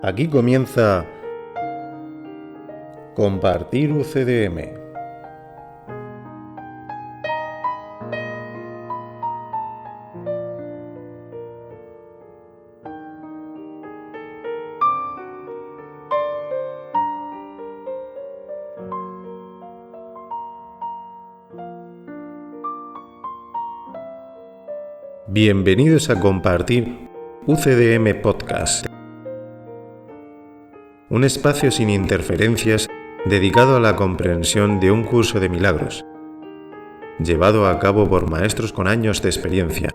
Aquí comienza Compartir UCDM. Bienvenidos a Compartir UCDM Podcast. Un espacio sin interferencias dedicado a la comprensión de un curso de milagros, llevado a cabo por maestros con años de experiencia.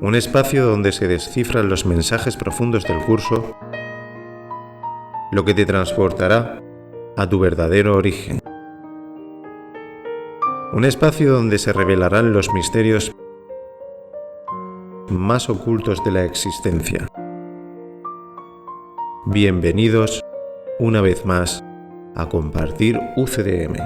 Un espacio donde se descifran los mensajes profundos del curso, lo que te transportará a tu verdadero origen. Un espacio donde se revelarán los misterios más ocultos de la existencia. Bienvenidos una vez más a Compartir UCDM.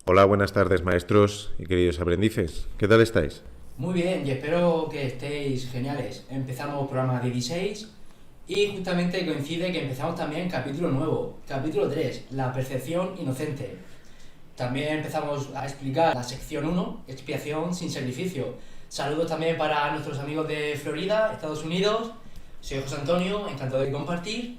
Hola, buenas tardes maestros y queridos aprendices. ¿Qué tal estáis? Muy bien, y espero que estéis geniales. Empezamos programa 16 y justamente coincide que empezamos también capítulo nuevo, capítulo 3, la percepción inocente. También empezamos a explicar la sección 1, expiación sin sacrificio. Saludos también para nuestros amigos de Florida, Estados Unidos. Soy José Antonio, encantado de compartir.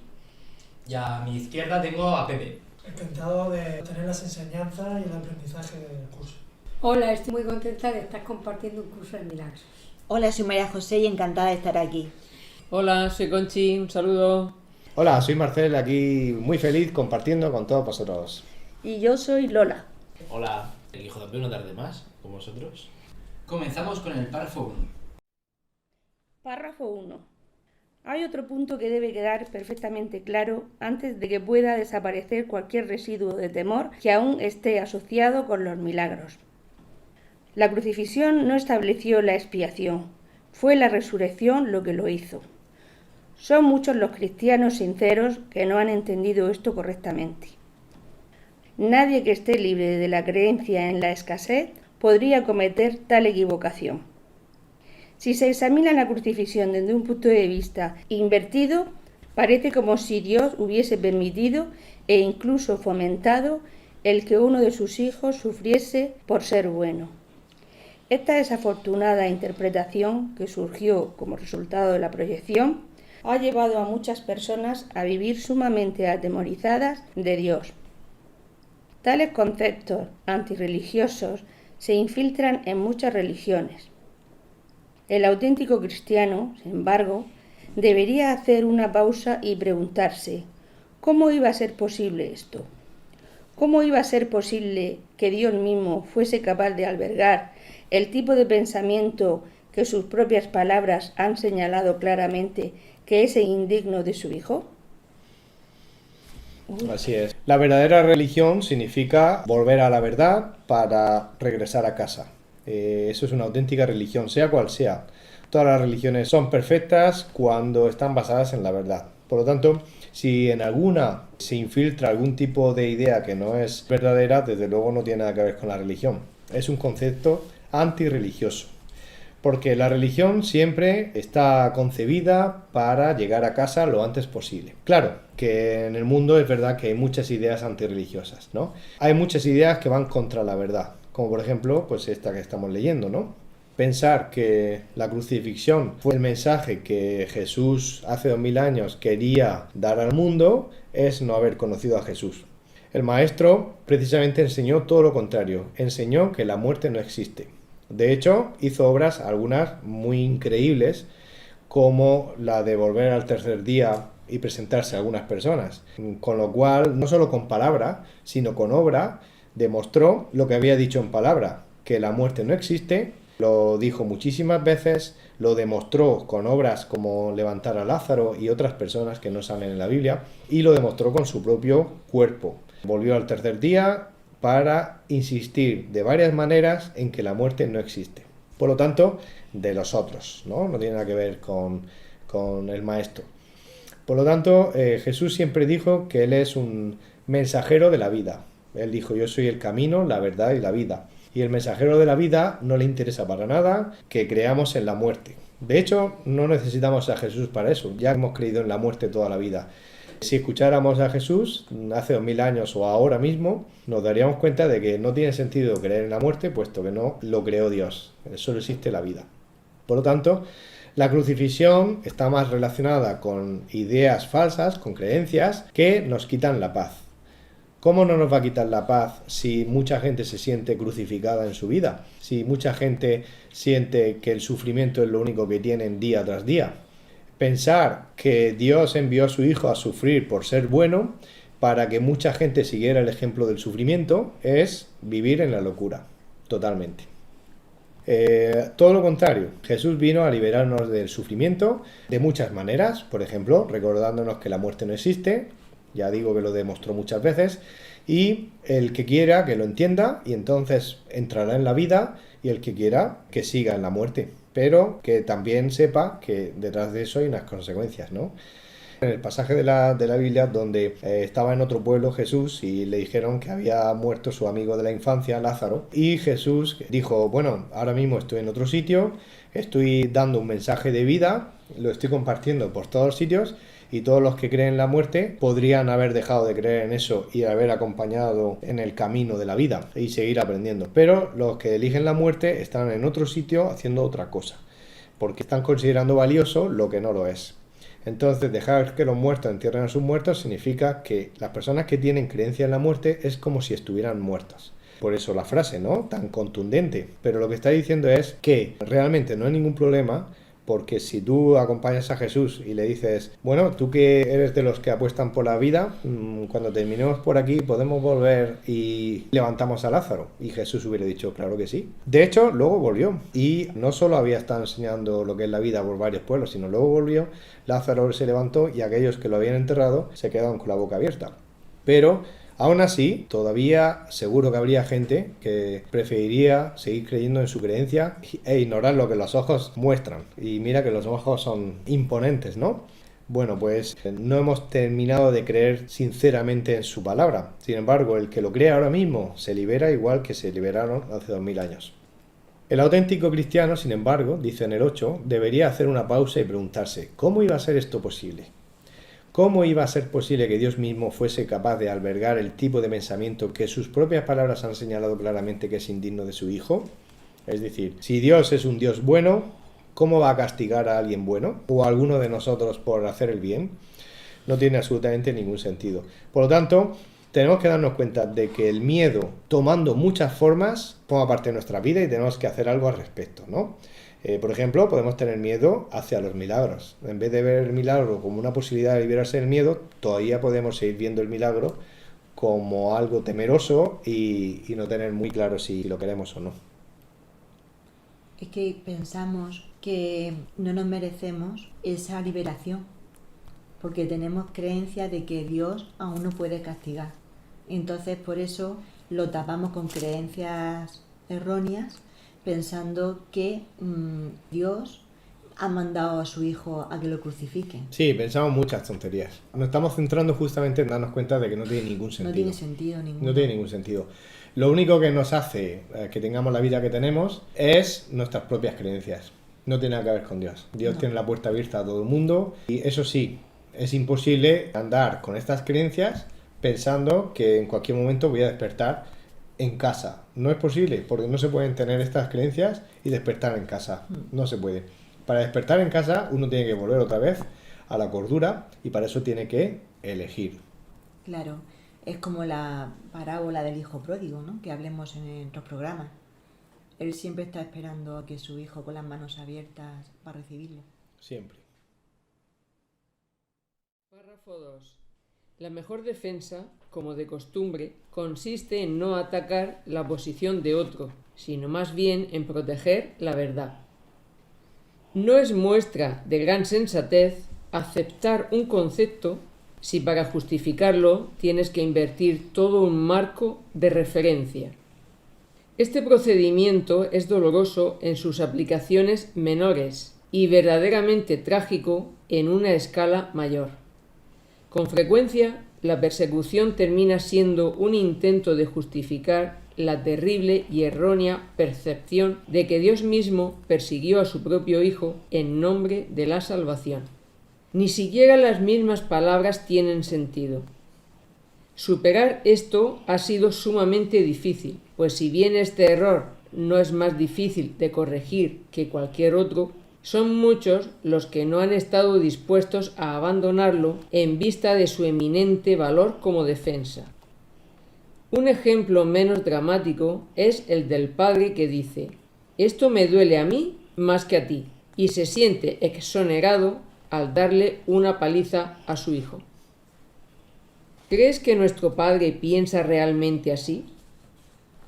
Y a mi izquierda tengo a Pepe. Encantado de tener las enseñanzas y el aprendizaje del curso. Hola, estoy muy contenta de estar compartiendo un curso de milagros. Hola, soy María José y encantada de estar aquí. Hola, soy Conchi, un saludo. Hola, soy Marcel, aquí muy feliz compartiendo con todos vosotros. Y yo soy Lola. Hola, el hijo de una tarde más, con vosotros. Comenzamos con el párrafo 1. Párrafo 1. Hay otro punto que debe quedar perfectamente claro antes de que pueda desaparecer cualquier residuo de temor que aún esté asociado con los milagros. La crucifixión no estableció la expiación, fue la resurrección lo que lo hizo. Son muchos los cristianos sinceros que no han entendido esto correctamente. Nadie que esté libre de la creencia en la escasez podría cometer tal equivocación. Si se examina la crucifixión desde un punto de vista invertido, parece como si Dios hubiese permitido e incluso fomentado el que uno de sus hijos sufriese por ser bueno. Esta desafortunada interpretación, que surgió como resultado de la proyección, ha llevado a muchas personas a vivir sumamente atemorizadas de Dios. Tales conceptos antirreligiosos se infiltran en muchas religiones. El auténtico cristiano, sin embargo, debería hacer una pausa y preguntarse, ¿cómo iba a ser posible esto? ¿Cómo iba a ser posible que Dios mismo fuese capaz de albergar el tipo de pensamiento que sus propias palabras han señalado claramente que es indigno de su Hijo? Así es. La verdadera religión significa volver a la verdad para regresar a casa. Eso es una auténtica religión, sea cual sea. Todas las religiones son perfectas cuando están basadas en la verdad. Por lo tanto, si en alguna se infiltra algún tipo de idea que no es verdadera, desde luego no tiene nada que ver con la religión. Es un concepto antirreligioso. Porque la religión siempre está concebida para llegar a casa lo antes posible. Claro, que en el mundo es verdad que hay muchas ideas antirreligiosas, ¿no? Hay muchas ideas que van contra la verdad, como por ejemplo, pues esta que estamos leyendo, ¿no? pensar que la crucifixión fue el mensaje que Jesús hace 2000 años quería dar al mundo es no haber conocido a Jesús. El maestro precisamente enseñó todo lo contrario, enseñó que la muerte no existe. De hecho, hizo obras, algunas muy increíbles, como la de volver al tercer día y presentarse a algunas personas. Con lo cual, no solo con palabra, sino con obra, demostró lo que había dicho en palabra, que la muerte no existe, lo dijo muchísimas veces, lo demostró con obras como levantar a Lázaro y otras personas que no salen en la Biblia, y lo demostró con su propio cuerpo. Volvió al tercer día para insistir de varias maneras en que la muerte no existe. Por lo tanto, de los otros, ¿no? No tiene nada que ver con el maestro. Por lo tanto, Jesús siempre dijo que Él es un mensajero de la vida. Él dijo, yo soy el camino, la verdad y la vida. Y el mensajero de la vida no le interesa para nada que creamos en la muerte. De hecho, no necesitamos a Jesús para eso. Ya hemos creído en la muerte toda la vida. Si escucháramos a Jesús hace 2000 años o ahora mismo, nos daríamos cuenta de que no tiene sentido creer en la muerte, puesto que no lo creó Dios. Solo existe la vida. Por lo tanto, la crucifixión está más relacionada con ideas falsas, con creencias que nos quitan la paz. ¿Cómo no nos va a quitar la paz si mucha gente se siente crucificada en su vida? Si mucha gente siente que el sufrimiento es lo único que tienen día tras día. Pensar que Dios envió a su Hijo a sufrir por ser bueno para que mucha gente siguiera el ejemplo del sufrimiento es vivir en la locura, totalmente. Todo lo contrario, Jesús vino a liberarnos del sufrimiento de muchas maneras, por ejemplo, recordándonos que la muerte no existe, ya digo que lo demostró muchas veces, y el que quiera que lo entienda y entonces entrará en la vida, y el que quiera que siga en la muerte, pero que también sepa que detrás de eso hay unas consecuencias, ¿no? En el pasaje de la Biblia donde estaba en otro pueblo Jesús y le dijeron que había muerto su amigo de la infancia, Lázaro, y Jesús dijo, bueno, ahora mismo estoy en otro sitio, estoy dando un mensaje de vida, lo estoy compartiendo por todos los sitios, y todos los que creen en la muerte podrían haber dejado de creer en eso y haber acompañado en el camino de la vida y seguir aprendiendo. Pero los que eligen la muerte están en otro sitio haciendo otra cosa, porque están considerando valioso lo que no lo es. Entonces, dejar que los muertos entierren a sus muertos significa que las personas que tienen creencia en la muerte es como si estuvieran muertas. Por eso la frase, ¿no? Tan contundente. Pero lo que está diciendo es que realmente no hay ningún problema, porque si tú acompañas a Jesús y le dices, bueno, tú que eres de los que apuestan por la vida, cuando terminemos por aquí podemos volver y levantamos a Lázaro. Y Jesús hubiera dicho, claro que sí. De hecho, luego volvió. Y no solo había estado enseñando lo que es la vida por varios pueblos, sino luego volvió, Lázaro se levantó y aquellos que lo habían enterrado se quedaron con la boca abierta. Pero aún así, todavía seguro que habría gente que preferiría seguir creyendo en su creencia e ignorar lo que los ojos muestran. Y mira que los ojos son imponentes, ¿no? Bueno, pues no hemos terminado de creer sinceramente en su palabra. Sin embargo, el que lo cree ahora mismo se libera igual que se liberaron hace 2000 años. El auténtico cristiano, sin embargo, dice en el 8, debería hacer una pausa y preguntarse, ¿cómo iba a ser esto posible? ¿Cómo iba a ser posible que Dios mismo fuese capaz de albergar el tipo de pensamiento que sus propias palabras han señalado claramente que es indigno de su Hijo? Es decir, si Dios es un Dios bueno, ¿cómo va a castigar a alguien bueno? ¿O a alguno de nosotros por hacer el bien? No tiene absolutamente ningún sentido. Por lo tanto, tenemos que darnos cuenta de que el miedo, tomando muchas formas, forma parte de nuestra vida y tenemos que hacer algo al respecto, ¿no? Por ejemplo, podemos tener miedo hacia los milagros. En vez de ver el milagro como una posibilidad de liberarse del miedo, todavía podemos seguir viendo el milagro como algo temeroso y no tener muy claro si lo queremos o no. Es que pensamos que no nos merecemos esa liberación, porque tenemos creencia de que Dios aún no puede castigar. Entonces, por eso lo tapamos con creencias erróneas, pensando que Dios ha mandado a su Hijo a que lo crucifiquen. Sí, pensamos muchas tonterías. Nos estamos centrando justamente en darnos cuenta de que no tiene ningún sentido. No tiene sentido ninguno. No tiene ningún sentido. Lo único que nos hace que tengamos la vida que tenemos es nuestras propias creencias. No tiene nada que ver con Dios. Dios tiene la puerta abierta a todo el mundo y eso sí, es imposible andar con estas creencias pensando que en cualquier momento voy a despertar en casa. No es posible, porque no se pueden tener estas creencias y despertar en casa. No se puede. Para despertar en casa uno tiene que volver otra vez a la cordura y para eso tiene que elegir. Claro, es como la parábola del hijo pródigo, ¿no? Que hablemos en otros programas. Él siempre está esperando a que su hijo con las manos abiertas para recibirlo. Siempre. Párrafo 2. La mejor defensa, como de costumbre, consiste en no atacar la posición de otro, sino más bien en proteger la verdad. No es muestra de gran sensatez aceptar un concepto si para justificarlo tienes que invertir todo un marco de referencia. Este procedimiento es doloroso en sus aplicaciones menores y verdaderamente trágico en una escala mayor. Con frecuencia, la persecución termina siendo un intento de justificar la terrible y errónea percepción de que Dios mismo persiguió a su propio Hijo en nombre de la salvación. Ni siquiera las mismas palabras tienen sentido. Superar esto ha sido sumamente difícil, pues si bien este error no es más difícil de corregir que cualquier otro, son muchos los que no han estado dispuestos a abandonarlo en vista de su eminente valor como defensa. Un ejemplo menos dramático es el del padre que dice: «Esto me duele a mí más que a ti», y se siente exonerado al darle una paliza a su hijo. ¿Crees que nuestro Padre piensa realmente así?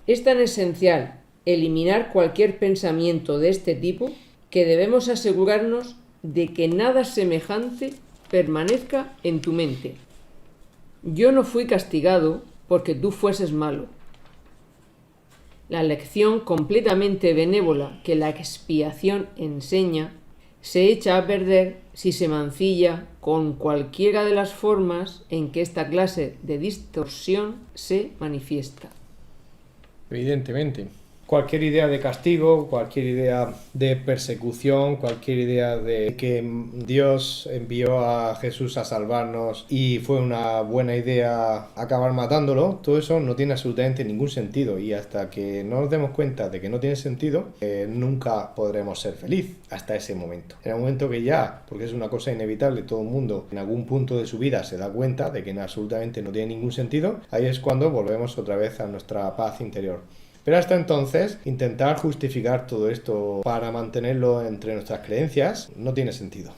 Es tan esencial eliminar cualquier pensamiento de este tipo que debemos asegurarnos de que nada semejante permanezca en tu mente. Yo no fui castigado porque tú fueses malo. La lección completamente benévola que la expiación enseña se echa a perder si se mancilla con cualquiera de las formas en que esta clase de distorsión se manifiesta. Evidentemente. Cualquier idea de castigo, cualquier idea de persecución, cualquier idea de que Dios envió a Jesús a salvarnos y fue una buena idea acabar matándolo, todo eso no tiene absolutamente ningún sentido, y hasta que no nos demos cuenta de que no tiene sentido, nunca podremos ser felices hasta ese momento. En el momento que ya, porque es una cosa inevitable, todo el mundo en algún punto de su vida se da cuenta de que absolutamente no tiene ningún sentido, ahí es cuando volvemos otra vez a nuestra paz interior. Pero hasta entonces, intentar justificar todo esto para mantenerlo entre nuestras creencias no tiene sentido.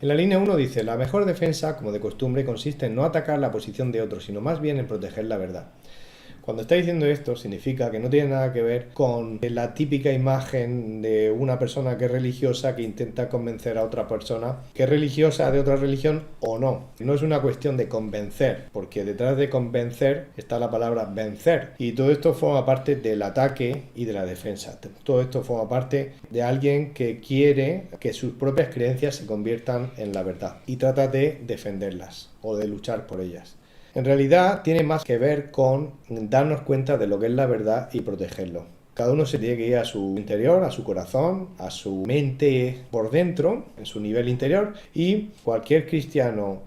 En la línea 1 dice: la mejor defensa, como de costumbre, consiste en no atacar la posición de otro, sino más bien en proteger la verdad. Cuando está diciendo esto, significa que no tiene nada que ver con la típica imagen de una persona que es religiosa que intenta convencer a otra persona que es religiosa de otra religión o no. No es una cuestión de convencer, porque detrás de convencer está la palabra vencer. Y todo esto forma parte del ataque y de la defensa. Todo esto forma parte de alguien que quiere que sus propias creencias se conviertan en la verdad y trata de defenderlas o de luchar por ellas. En realidad tiene más que ver con darnos cuenta de lo que es la verdad y protegerlo. Cada uno se tiene que ir a su interior, a su corazón, a su mente por dentro, en su nivel interior, y cualquier cristiano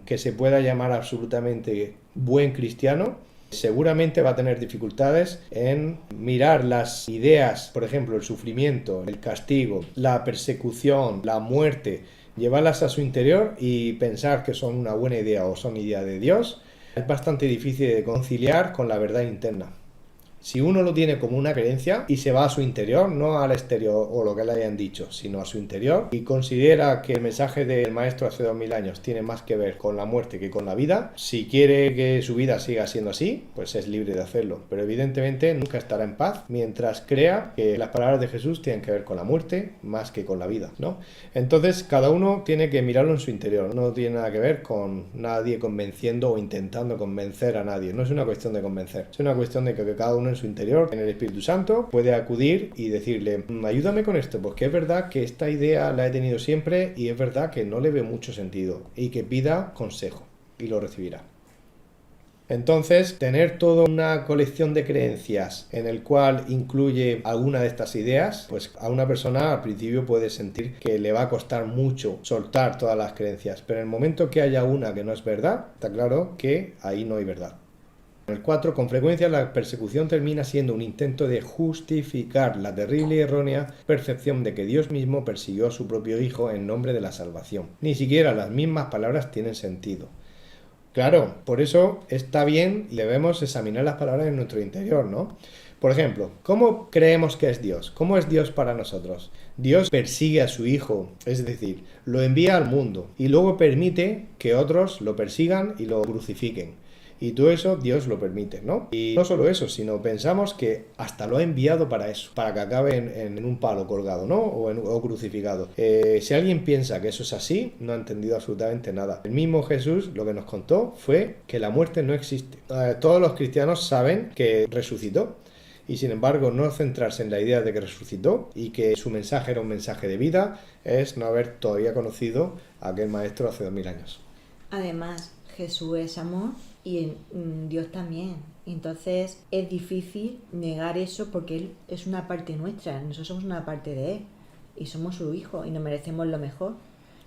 que se pueda llamar absolutamente buen cristiano seguramente va a tener dificultades en mirar las ideas, por ejemplo, el sufrimiento, el castigo, la persecución, la muerte, llevarlas a su interior y pensar que son una buena idea o son idea de Dios. Es bastante difícil de conciliar con la verdad interna. Si uno lo tiene como una creencia y se va a su interior, no al exterior o lo que le hayan dicho, sino a su interior, y considera que el mensaje del maestro hace 2000 años tiene más que ver con la muerte que con la vida, si quiere que su vida siga siendo así, pues es libre de hacerlo. Pero evidentemente nunca estará en paz mientras crea que las palabras de Jesús tienen que ver con la muerte más que con la vida, ¿no? Entonces cada uno tiene que mirarlo en su interior, no tiene nada que ver con nadie convenciendo o intentando convencer a nadie. No es una cuestión de convencer, es una cuestión de que cada uno en su interior, en el Espíritu Santo, puede acudir y decirle: ayúdame con esto, porque es verdad que esta idea la he tenido siempre y es verdad que no le veo mucho sentido, y que pida consejo y lo recibirá. Entonces, tener toda una colección de creencias en el cual incluye alguna de estas ideas, pues a una persona al principio puede sentir que le va a costar mucho soltar todas las creencias, pero en el momento que haya una que no es verdad, está claro que ahí no hay verdad. En el 4, con frecuencia la persecución termina siendo un intento de justificar la terrible y errónea percepción de que Dios mismo persiguió a su propio Hijo en nombre de la salvación. Ni siquiera las mismas palabras tienen sentido. Claro, por eso está bien y debemos examinar las palabras en nuestro interior, ¿no? Por ejemplo, ¿cómo creemos que es Dios? ¿Cómo es Dios para nosotros? Dios persigue a su Hijo, es decir, lo envía al mundo y luego permite que otros lo persigan y lo crucifiquen. Y todo eso Dios lo permite, ¿no? Y no solo eso, sino pensamos que hasta lo ha enviado para eso, para que acabe en un palo colgado, ¿no? O crucificado. Si alguien piensa que eso es así, no ha entendido absolutamente nada. El mismo Jesús lo que nos contó fue que la muerte no existe. Todos los cristianos saben que resucitó. Y sin embargo, no centrarse en la idea de que resucitó y que su mensaje era un mensaje de vida es no haber todavía conocido a aquel maestro hace 2000 años. Además, Jesús es amor y Dios también. Entonces es difícil negar eso porque Él es una parte nuestra, nosotros somos una parte de Él y somos su hijo y nos merecemos lo mejor.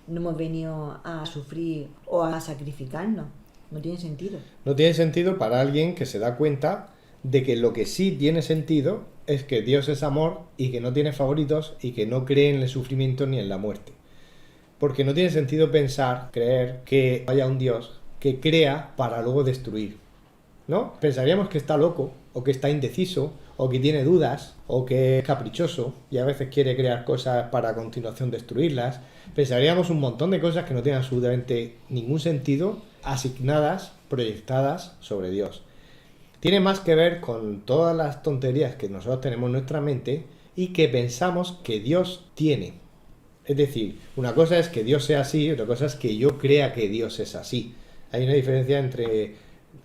No hemos venido a sufrir o a sacrificarnos. No tiene sentido. No tiene sentido para alguien que se da cuenta de que lo que sí tiene sentido es que Dios es amor y que no tiene favoritos y que no cree en el sufrimiento ni en la muerte. Porque no tiene sentido creer que haya un Dios que crea para luego destruir, ¿no? Pensaríamos que está loco, o que está indeciso, o que tiene dudas, o que es caprichoso y a veces quiere crear cosas para a continuación destruirlas. Pensaríamos un montón de cosas que no tienen absolutamente ningún sentido, asignadas, proyectadas sobre Dios. Tiene más que ver con todas las tonterías que nosotros tenemos en nuestra mente y que pensamos que Dios tiene. Es decir, una cosa es que Dios sea así, otra cosa es que yo crea que Dios es así. Hay una diferencia entre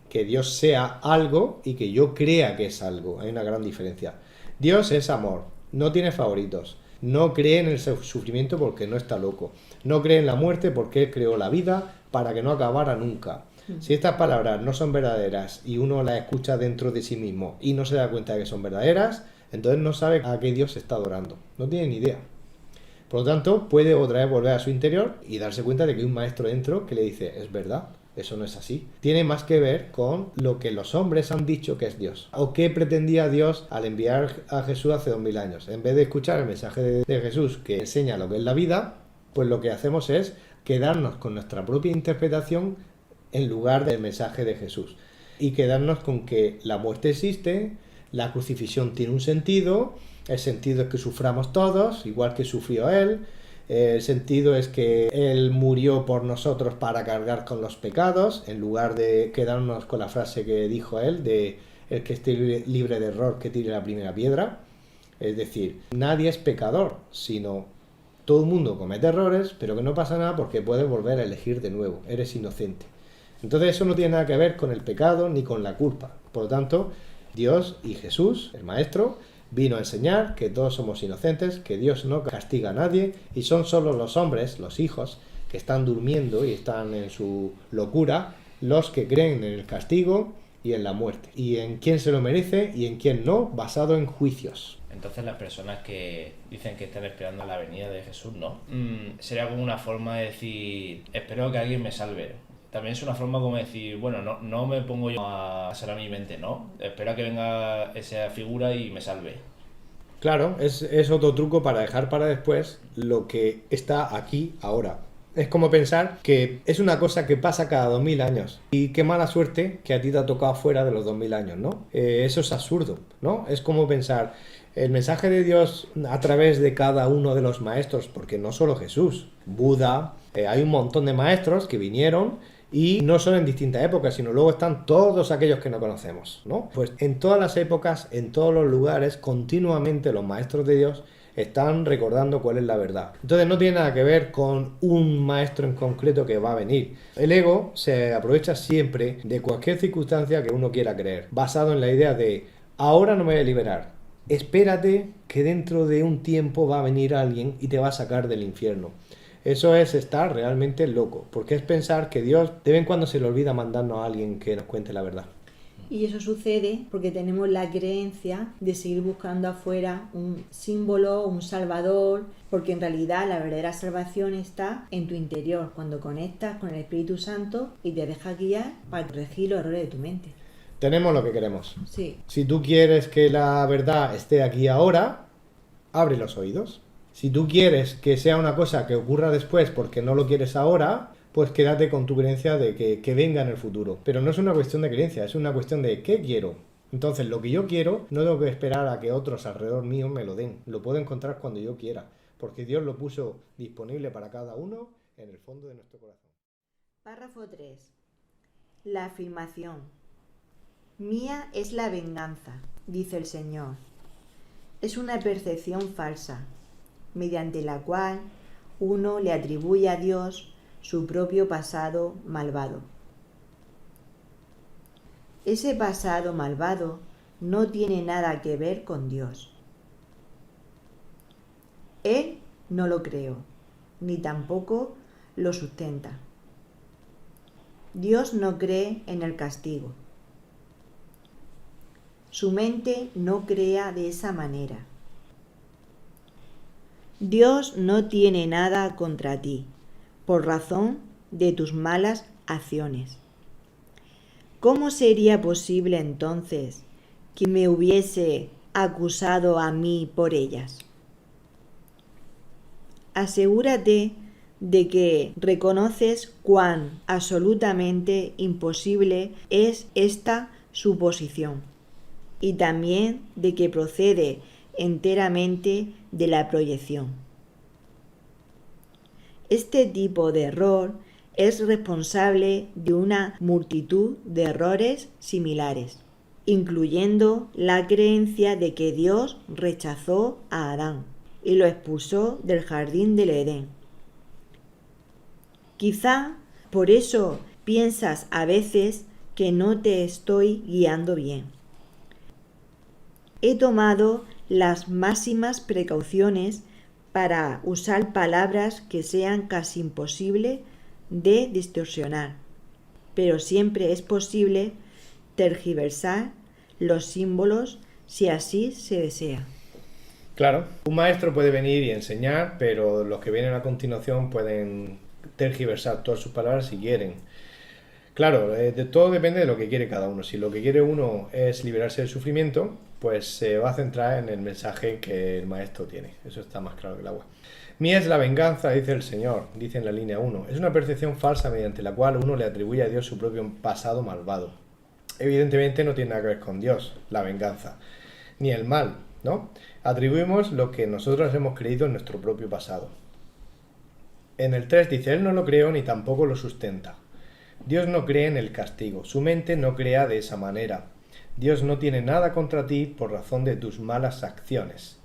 que Dios sea algo y que yo crea que es algo. Hay una gran diferencia. Dios es amor, no tiene favoritos, no cree en el sufrimiento porque no está loco, no cree en la muerte porque Él creó la vida para que no acabara nunca. Si estas palabras no son verdaderas y uno las escucha dentro de sí mismo y no se da cuenta de que son verdaderas, entonces no sabe a qué Dios está adorando, no tiene ni idea. Por lo tanto, puede otra vez volver a su interior y darse cuenta de que hay un maestro dentro que le dice, es verdad, eso no es así. Tiene más que ver con lo que los hombres han dicho que es Dios. O qué pretendía Dios al enviar a Jesús hace 2000 años. En vez de escuchar el mensaje de Jesús que enseña lo que es la vida, pues lo que hacemos es quedarnos con nuestra propia interpretación en lugar del mensaje de Jesús. Y quedarnos con que la muerte existe, la crucifixión tiene un sentido, el sentido es que suframos todos, igual que sufrió Él, el sentido es que Él murió por nosotros para cargar con los pecados, en lugar de quedarnos con la frase que dijo Él, de el que esté libre de error que tire la primera piedra. Es decir, nadie es pecador, sino todo el mundo comete errores, pero que no pasa nada porque puedes volver a elegir de nuevo, eres inocente. Entonces eso no tiene nada que ver con el pecado ni con la culpa. Por lo tanto, Dios y Jesús, el Maestro, vino a enseñar que todos somos inocentes, que Dios no castiga a nadie y son solo los hombres, los hijos, que están durmiendo y están en su locura, los que creen en el castigo y en la muerte, y en quién se lo merece y en quién no, basado en juicios. Entonces las personas que dicen que están esperando la venida de Jesús, ¿no? Sería como una forma de decir, espero que alguien me salve. También es una forma como decir, bueno, no me pongo yo a salvar mi mente, ¿no? Espero a que venga esa figura y me salve. Claro, es otro truco para dejar para después lo que está aquí, ahora. Es como pensar que es una cosa que pasa cada 2000 años. Y qué mala suerte que a ti te ha tocado fuera de los 2000 años, ¿no? Eso es absurdo, ¿no? Es como pensar, el mensaje de Dios a través de cada uno de los maestros, porque no solo Jesús, Buda, hay un montón de maestros que vinieron y no son en distintas épocas, sino luego están todos aquellos que no conocemos, ¿no? Pues en todas las épocas, en todos los lugares, continuamente los maestros de Dios están recordando cuál es la verdad. Entonces no tiene nada que ver con un maestro en concreto que va a venir. El ego se aprovecha siempre de cualquier circunstancia que uno quiera creer, basado en la idea de ahora no me voy a liberar, espérate que dentro de un tiempo va a venir alguien y te va a sacar del infierno. Eso es estar realmente loco, porque es pensar que Dios de vez en cuando se le olvida mandarnos a alguien que nos cuente la verdad. Y eso sucede porque tenemos la creencia de seguir buscando afuera un símbolo, un salvador, porque en realidad la verdadera salvación está en tu interior, cuando conectas con el Espíritu Santo y te dejas guiar para corregir los errores de tu mente. Tenemos lo que queremos. Sí. Si tú quieres que la verdad esté aquí ahora, abre los oídos. Si tú quieres que sea una cosa que ocurra después porque no lo quieres ahora, pues quédate con tu creencia de que venga en el futuro. Pero no es una cuestión de creencia, es una cuestión de ¿qué quiero? Entonces, lo que yo quiero, no tengo que esperar a que otros alrededor mío me lo den. Lo puedo encontrar cuando yo quiera, porque Dios lo puso disponible para cada uno en el fondo de nuestro corazón. Párrafo 3. La afirmación. Mía es la venganza, dice el Señor. Es una percepción falsa, mediante la cual uno le atribuye a Dios su propio pasado malvado. Ese pasado malvado no tiene nada que ver con Dios. Él no lo creó, ni tampoco lo sustenta. Dios no cree en el castigo. Su mente no crea de esa manera. Dios no tiene nada contra ti, por razón de tus malas acciones. ¿Cómo sería posible entonces que me hubiese acusado a mí por ellas? Asegúrate de que reconoces cuán absolutamente imposible es esta suposición y también de que procede enteramente de la proyección. Este tipo de error es responsable de una multitud de errores similares, incluyendo la creencia de que Dios rechazó a Adán y lo expulsó del jardín del Edén. Quizá por eso piensas a veces que no te estoy guiando bien. He tomado las máximas precauciones para usar palabras que sean casi imposibles de distorsionar, pero siempre es posible tergiversar los símbolos si así se desea. Claro, un maestro puede venir y enseñar, pero los que vienen a continuación pueden tergiversar todas sus palabras si quieren. Claro, de todo depende de lo que quiere cada uno. Si lo que quiere uno es liberarse del sufrimiento, pues se va a centrar en el mensaje que el maestro tiene. Eso está más claro que el agua. Mía es la venganza, dice el Señor, dice en la línea 1. Es una percepción falsa mediante la cual uno le atribuye a Dios su propio pasado malvado. Evidentemente no tiene nada que ver con Dios, la venganza, ni el mal, ¿no? Atribuimos lo que nosotros hemos creído en nuestro propio pasado. En el 3 dice, Él no lo creó ni tampoco lo sustenta. Dios no cree en el castigo, su mente no crea de esa manera. Dios no tiene nada contra ti por razón de tus malas acciones.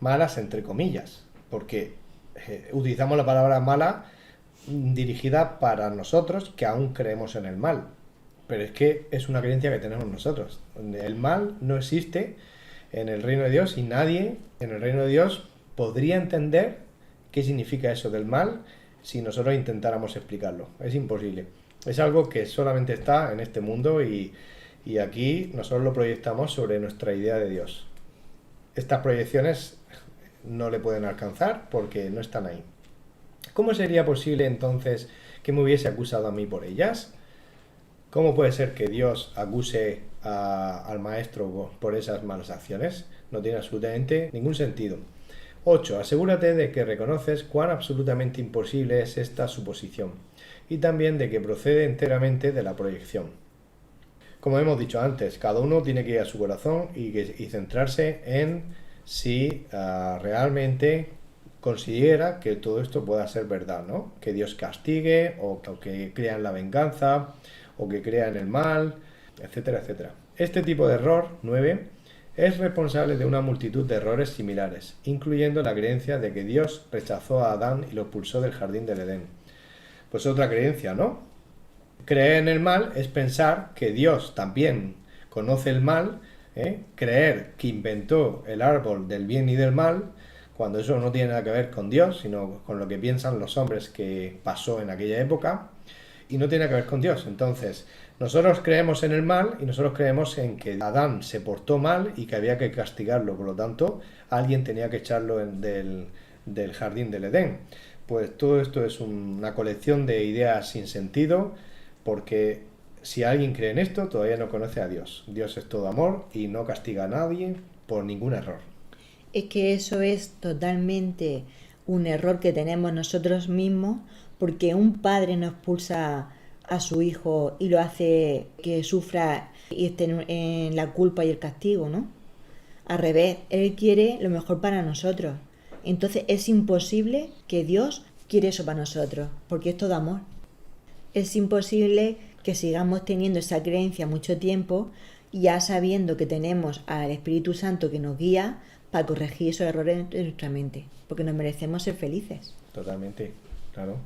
Malas entre comillas, porque utilizamos la palabra mala dirigida para nosotros que aún creemos en el mal. Pero es que es una creencia que tenemos nosotros. El mal no existe en el reino de Dios y nadie en el reino de Dios podría entender qué significa eso del mal si nosotros intentáramos explicarlo. Es imposible. Es algo que solamente está en este mundo y aquí nosotros lo proyectamos sobre nuestra idea de Dios. Estas proyecciones no le pueden alcanzar porque no están ahí. ¿Cómo sería posible entonces que me hubiese acusado a mí por ellas? ¿Cómo puede ser que Dios acuse al maestro por esas malas acciones? No tiene absolutamente ningún sentido. 8. Asegúrate de que reconoces cuán absolutamente imposible es esta suposición y también de que procede enteramente de la proyección. Como hemos dicho antes, cada uno tiene que ir a su corazón y centrarse en si realmente considera que todo esto pueda ser verdad, ¿no? Que Dios castigue o que crea en la venganza o que crea en el mal, etcétera, etcétera. Este tipo de error, 9, es responsable de una multitud de errores similares, incluyendo la creencia de que Dios rechazó a Adán y lo expulsó del jardín del Edén. Pues otra creencia, ¿no? Creer en el mal es pensar que Dios también conoce el mal, creer que inventó el árbol del bien y del mal, cuando eso no tiene nada que ver con Dios, sino con lo que piensan los hombres que pasó en aquella época, y no tiene que ver con Dios. Entonces, nosotros creemos en el mal y nosotros creemos en que Adán se portó mal y que había que castigarlo, por lo tanto, alguien tenía que echarlo del jardín del Edén. Pues todo esto es una colección de ideas sin sentido, porque si alguien cree en esto, todavía no conoce a Dios. Dios es todo amor y no castiga a nadie por ningún error. Es que eso es totalmente un error que tenemos nosotros mismos, porque un padre no expulsa a su hijo y lo hace que sufra y esté en la culpa y el castigo, ¿no? Al revés, él quiere lo mejor para nosotros. Entonces es imposible que Dios quiera eso para nosotros, porque es todo amor. Es imposible que sigamos teniendo esa creencia mucho tiempo, ya sabiendo que tenemos al Espíritu Santo que nos guía para corregir esos errores de nuestra mente, porque nos merecemos ser felices. Totalmente, claro.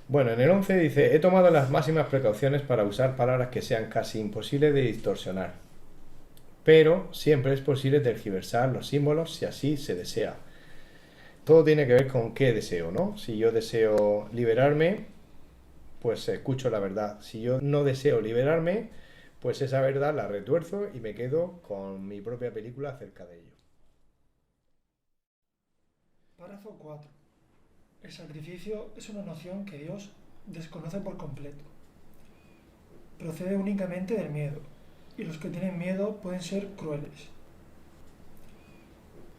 Bueno, en el 11 dice, he tomado las máximas precauciones para usar palabras que sean casi imposibles de distorsionar, pero siempre es posible tergiversar los símbolos si así se desea. Todo tiene que ver con qué deseo, ¿no? Si yo deseo liberarme, pues escucho la verdad. Si yo no deseo liberarme, pues esa verdad la retuerzo y me quedo con mi propia película acerca de ello. Párrafo 4. El sacrificio es una noción que Dios desconoce por completo. Procede únicamente del miedo, y los que tienen miedo pueden ser crueles.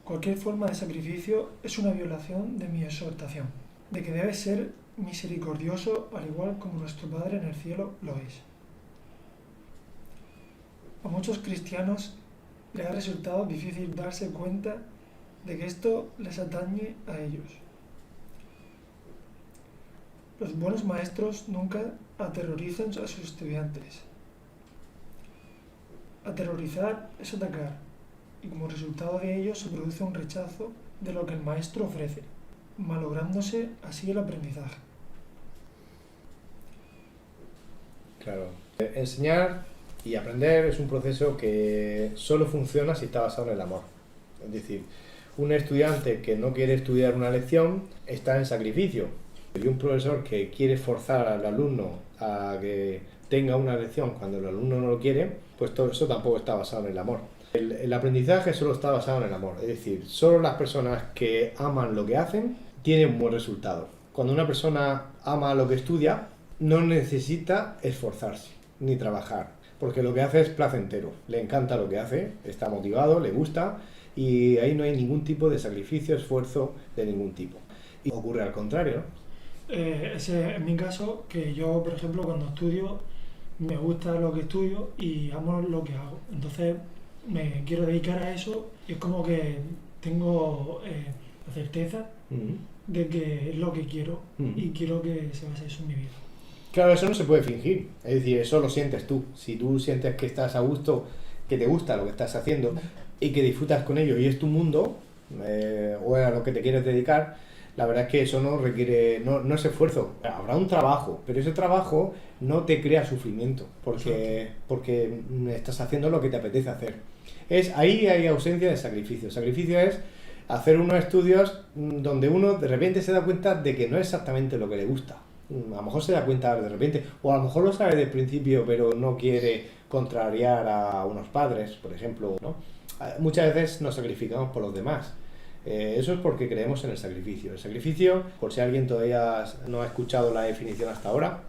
Cualquier forma de sacrificio es una violación de mi exhortación, de que debe ser misericordioso al igual como nuestro Padre en el cielo lo es. A muchos cristianos les ha resultado difícil darse cuenta de que esto les atañe a ellos. Los buenos maestros nunca aterrorizan a sus estudiantes. Aterrorizar es atacar, y como resultado de ello se produce un rechazo de lo que el maestro ofrece, malográndose así el aprendizaje. Claro. Enseñar y aprender es un proceso que solo funciona si está basado en el amor. Es decir, un estudiante que no quiere estudiar una lección está en sacrificio. Y un profesor que quiere forzar al alumno a que tenga una lección cuando el alumno no lo quiere, pues todo eso tampoco está basado en el amor. El aprendizaje solo está basado en el amor. Es decir, solo las personas que aman lo que hacen tienen un buen resultado. Cuando una persona ama lo que estudia, no necesita esforzarse ni trabajar, porque lo que hace es placentero. Le encanta lo que hace, está motivado, le gusta, y ahí no hay ningún tipo de sacrificio, esfuerzo de ningún tipo. Y ocurre al contrario, ¿no? Ese es mi caso, que yo, por ejemplo, cuando estudio, me gusta lo que estudio y amo lo que hago. Entonces me quiero dedicar a eso y es como que tengo la certeza de que es lo que quiero y quiero que se base eso en mi vida. Claro, eso no se puede fingir, es decir, eso lo sientes tú. Si tú sientes que estás a gusto, que te gusta lo que estás haciendo y que disfrutas con ello y es tu mundo, o a lo que te quieres dedicar, la verdad es que eso no requiere, no es esfuerzo. Habrá un trabajo, pero ese trabajo no te crea sufrimiento, porque estás haciendo lo que te apetece hacer. Ahí hay ausencia de sacrificio. Sacrificio es hacer unos estudios donde uno de repente se da cuenta de que no es exactamente lo que le gusta. A lo mejor se da cuenta de repente, o a lo mejor lo sabe desde el principio, pero no quiere contrariar a unos padres, por ejemplo, ¿no? Muchas veces nos sacrificamos por los demás. Eso es porque creemos en el sacrificio. El sacrificio, por si alguien todavía no ha escuchado la definición hasta ahora,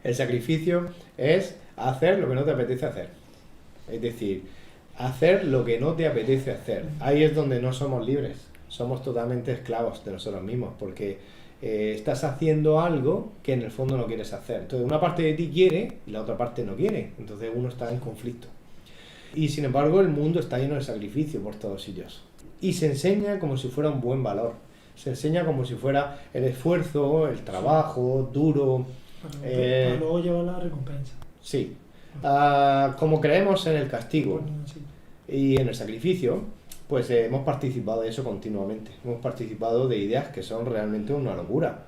el sacrificio es hacer lo que no te apetece hacer. Es decir, hacer lo que no te apetece hacer. Ahí es donde no somos libres. Somos totalmente esclavos de nosotros mismos, porque estás haciendo algo que en el fondo no quieres hacer. Entonces una parte de ti quiere y la otra parte no quiere. Entonces uno está en conflicto. Y sin embargo el mundo está lleno de sacrificio por todos sitios. Y se enseña como si fuera un buen valor. Se enseña como si fuera el esfuerzo, el trabajo duro. Para luego llevar la recompensa. Sí. Como creemos en el castigo y en el sacrificio, pues hemos participado de eso continuamente. Hemos participado de ideas que son realmente una locura.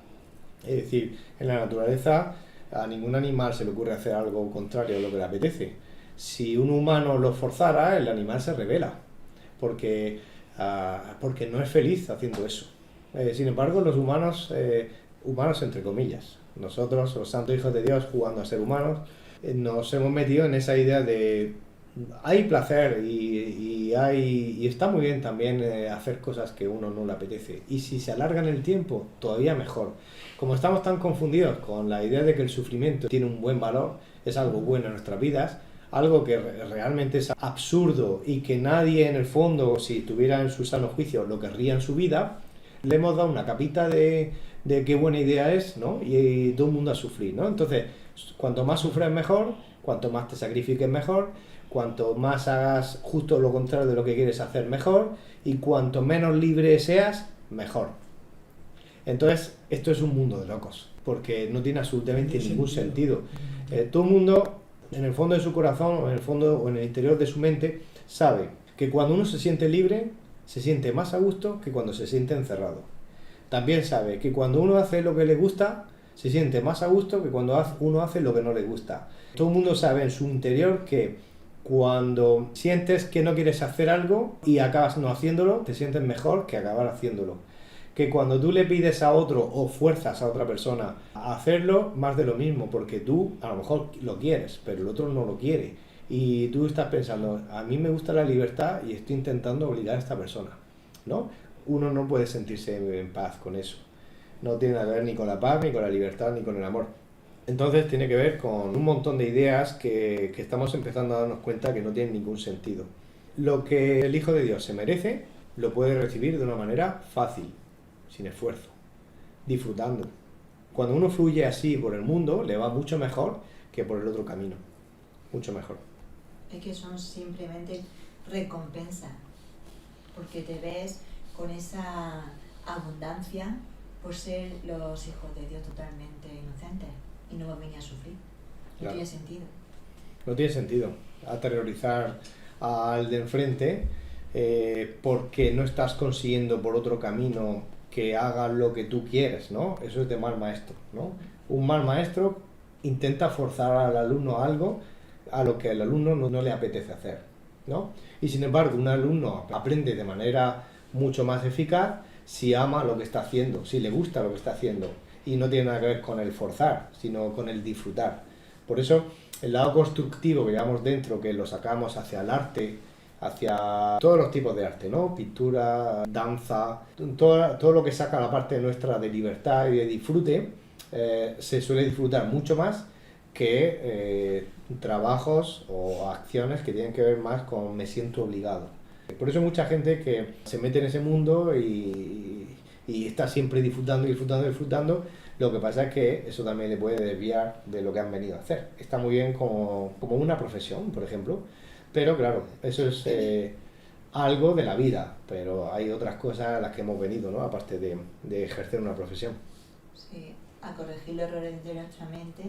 Es decir, en la naturaleza a ningún animal se le ocurre hacer algo contrario a lo que le apetece. Si un humano lo forzara, el animal se rebela, porque no es feliz haciendo eso. Sin embargo, los humanos entre comillas, nosotros, los santos hijos de Dios, jugando a ser humanos, nos hemos metido en esa idea de hay placer y está muy bien también hacer cosas que uno no le apetece. Y si se alarga en el tiempo, todavía mejor. Como estamos tan confundidos con la idea de que el sufrimiento tiene un buen valor, es algo bueno en nuestras vidas, algo que realmente es absurdo y que nadie en el fondo, si tuviera en su sano juicio, lo querría en su vida, le hemos dado una capita de qué buena idea es, ¿no? Y todo el mundo a sufrir, ¿no? Entonces, cuanto más sufres mejor, cuanto más te sacrifiques mejor, cuanto más hagas justo lo contrario de lo que quieres hacer mejor, y cuanto menos libre seas, mejor. Entonces, esto es un mundo de locos, porque no tiene absolutamente ningún sentido. Todo el mundo, en el fondo de su corazón, o en el fondo o en el interior de su mente, sabe que cuando uno se siente libre, se siente más a gusto que cuando se siente encerrado. También sabe que cuando uno hace lo que le gusta, se siente más a gusto que cuando uno hace lo que no le gusta. Todo el mundo sabe en su interior que cuando sientes que no quieres hacer algo y acabas no haciéndolo, te sientes mejor que acabar haciéndolo. Que cuando tú le pides a otro o fuerzas a otra persona a hacerlo, más de lo mismo, porque tú a lo mejor lo quieres, pero el otro no lo quiere. Y tú estás pensando, a mí me gusta la libertad y estoy intentando obligar a esta persona, ¿no? Uno no puede sentirse en paz con eso. No tiene nada que ver ni con la paz, ni con la libertad, ni con el amor. Entonces tiene que ver con un montón de ideas que estamos empezando a darnos cuenta que no tienen ningún sentido. Lo que el Hijo de Dios se merece, lo puede recibir de una manera fácil, sin esfuerzo, disfrutando. Cuando uno fluye así por el mundo, le va mucho mejor que por el otro camino. Mucho mejor. Es que son simplemente recompensas, porque te ves con esa abundancia por ser los hijos de Dios totalmente inocentes y no venir a sufrir. No Claro. tiene sentido. No tiene sentido aterrorizar al de enfrente porque no estás consiguiendo por otro camino que haga lo que tú quieres, ¿no? Eso es de mal maestro, ¿no? Un mal maestro intenta forzar al alumno a algo a lo que al alumno no le apetece hacer, ¿no? Y sin embargo, un alumno aprende de manera mucho más eficaz si ama lo que está haciendo, si le gusta lo que está haciendo, y no tiene nada que ver con el forzar, sino con el disfrutar. Por eso, el lado constructivo que llevamos dentro, que lo sacamos hacia el arte, hacia todos los tipos de arte, ¿no? Pintura, danza, todo lo que saca la parte nuestra de libertad y de disfrute, se suele disfrutar mucho más que trabajos o acciones que tienen que ver más con me siento obligado. Por eso hay mucha gente que se mete en ese mundo y está siempre disfrutando. Lo que pasa es que eso también le puede desviar de lo que han venido a hacer. Está muy bien como una profesión, por ejemplo, pero claro, eso es algo de la vida, pero hay otras cosas a las que hemos venido, ¿no? Aparte de ejercer una profesión. Sí, a corregir los errores de nuestra mente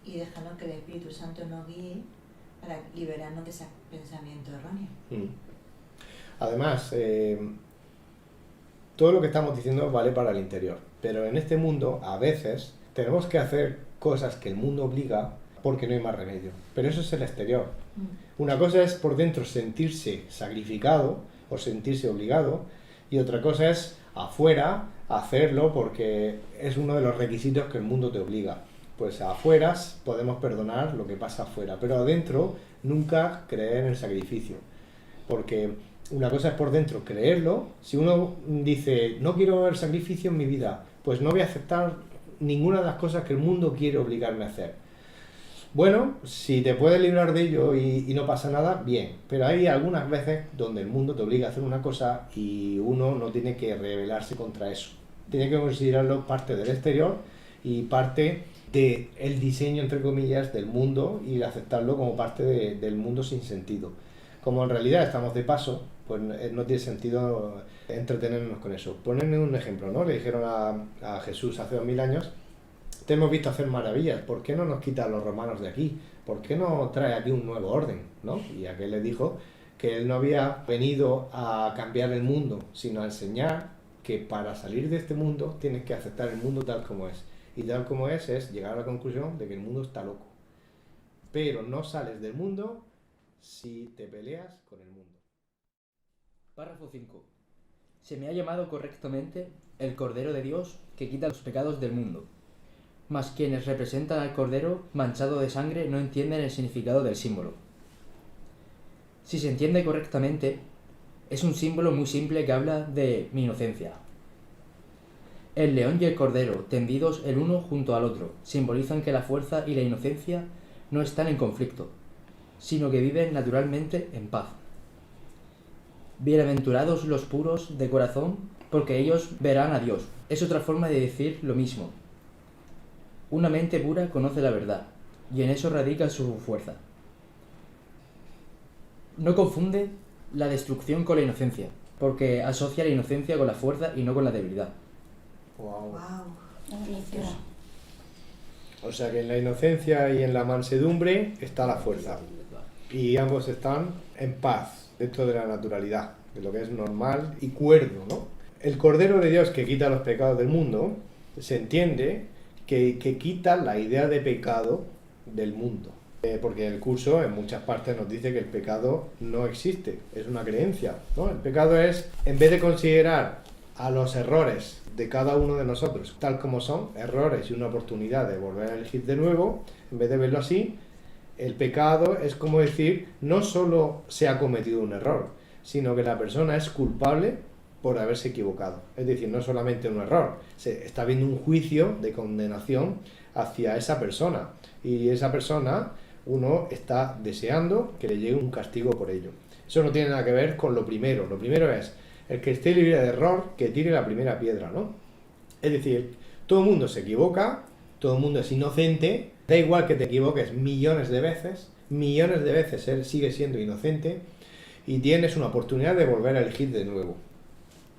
y dejarnos que el Espíritu Santo nos guíe para liberarnos de esos pensamientos erróneos. Además, todo lo que estamos diciendo vale para el interior, pero en este mundo a veces tenemos que hacer cosas que el mundo obliga porque no hay más remedio, pero eso es el exterior. Una cosa es por dentro sentirse sacrificado o sentirse obligado, y otra cosa es afuera hacerlo porque es uno de los requisitos que el mundo te obliga. Pues afuera podemos perdonar lo que pasa afuera, pero adentro nunca creer en el sacrificio, porque una cosa es por dentro creerlo. Si uno dice no quiero el sacrificio en mi vida, pues no voy a aceptar ninguna de las cosas que el mundo quiere obligarme a hacer. Bueno, si te puedes librar de ello y no pasa nada, bien, pero hay algunas veces donde el mundo te obliga a hacer una cosa y uno no tiene que rebelarse contra eso. Tiene que considerarlo parte del exterior y parte del diseño, entre comillas, del mundo, y aceptarlo como parte del mundo sin sentido. Como en realidad estamos de paso, pues no tiene sentido entretenernos con eso. Ponerme un ejemplo, ¿no? Le dijeron a Jesús hace 2000 años: te hemos visto hacer maravillas, ¿por qué no nos quitas a los romanos de aquí? ¿Por qué no trae aquí un nuevo orden? ¿No? Y aquel le dijo que él no había venido a cambiar el mundo, sino a enseñar que para salir de este mundo tienes que aceptar el mundo tal como es. Y tal como es llegar a la conclusión de que el mundo está loco. Pero no sales del mundo si te peleas con el mundo. Párrafo 5. Se me ha llamado correctamente el Cordero de Dios que quita los pecados del mundo. Mas quienes representan al Cordero manchado de sangre no entienden el significado del símbolo. Si se entiende correctamente, es un símbolo muy simple que habla de mi inocencia. El león y el cordero, tendidos el uno junto al otro, simbolizan que la fuerza y la inocencia no están en conflicto, sino que viven naturalmente en paz. Bienaventurados los puros de corazón, porque ellos verán a Dios. Es otra forma de decir lo mismo. Una mente pura conoce la verdad, y en eso radica su fuerza. No confunde la destrucción con la inocencia, porque asocia la inocencia con la fuerza y no con la debilidad. Wow. Bonito. O sea que en la inocencia y en la mansedumbre está la fuerza. Y ambos están en paz, dentro de la naturalidad, de lo que es normal y cuerdo, ¿no? El Cordero de Dios que quita los pecados del mundo, se entiende que quita la idea de pecado del mundo. Porque el curso en muchas partes nos dice que el pecado no existe, es una creencia, ¿no? El pecado es, en vez de considerar a los errores de cada uno de nosotros tal como son, errores y una oportunidad de volver a elegir de nuevo, en vez de verlo así, el pecado es como decir, no solo se ha cometido un error, sino que la persona es culpable por haberse equivocado. Es decir, no solamente un error, se está habiendo un juicio de condenación hacia esa persona, y esa persona uno está deseando que le llegue un castigo por ello. Eso no tiene nada que ver con lo primero. Lo primero es, el que esté libre de error, que tire la primera piedra, ¿no? Es decir, todo el mundo se equivoca, todo el mundo es inocente, da igual que te equivoques millones de veces él sigue siendo inocente y tienes una oportunidad de volver a elegir de nuevo.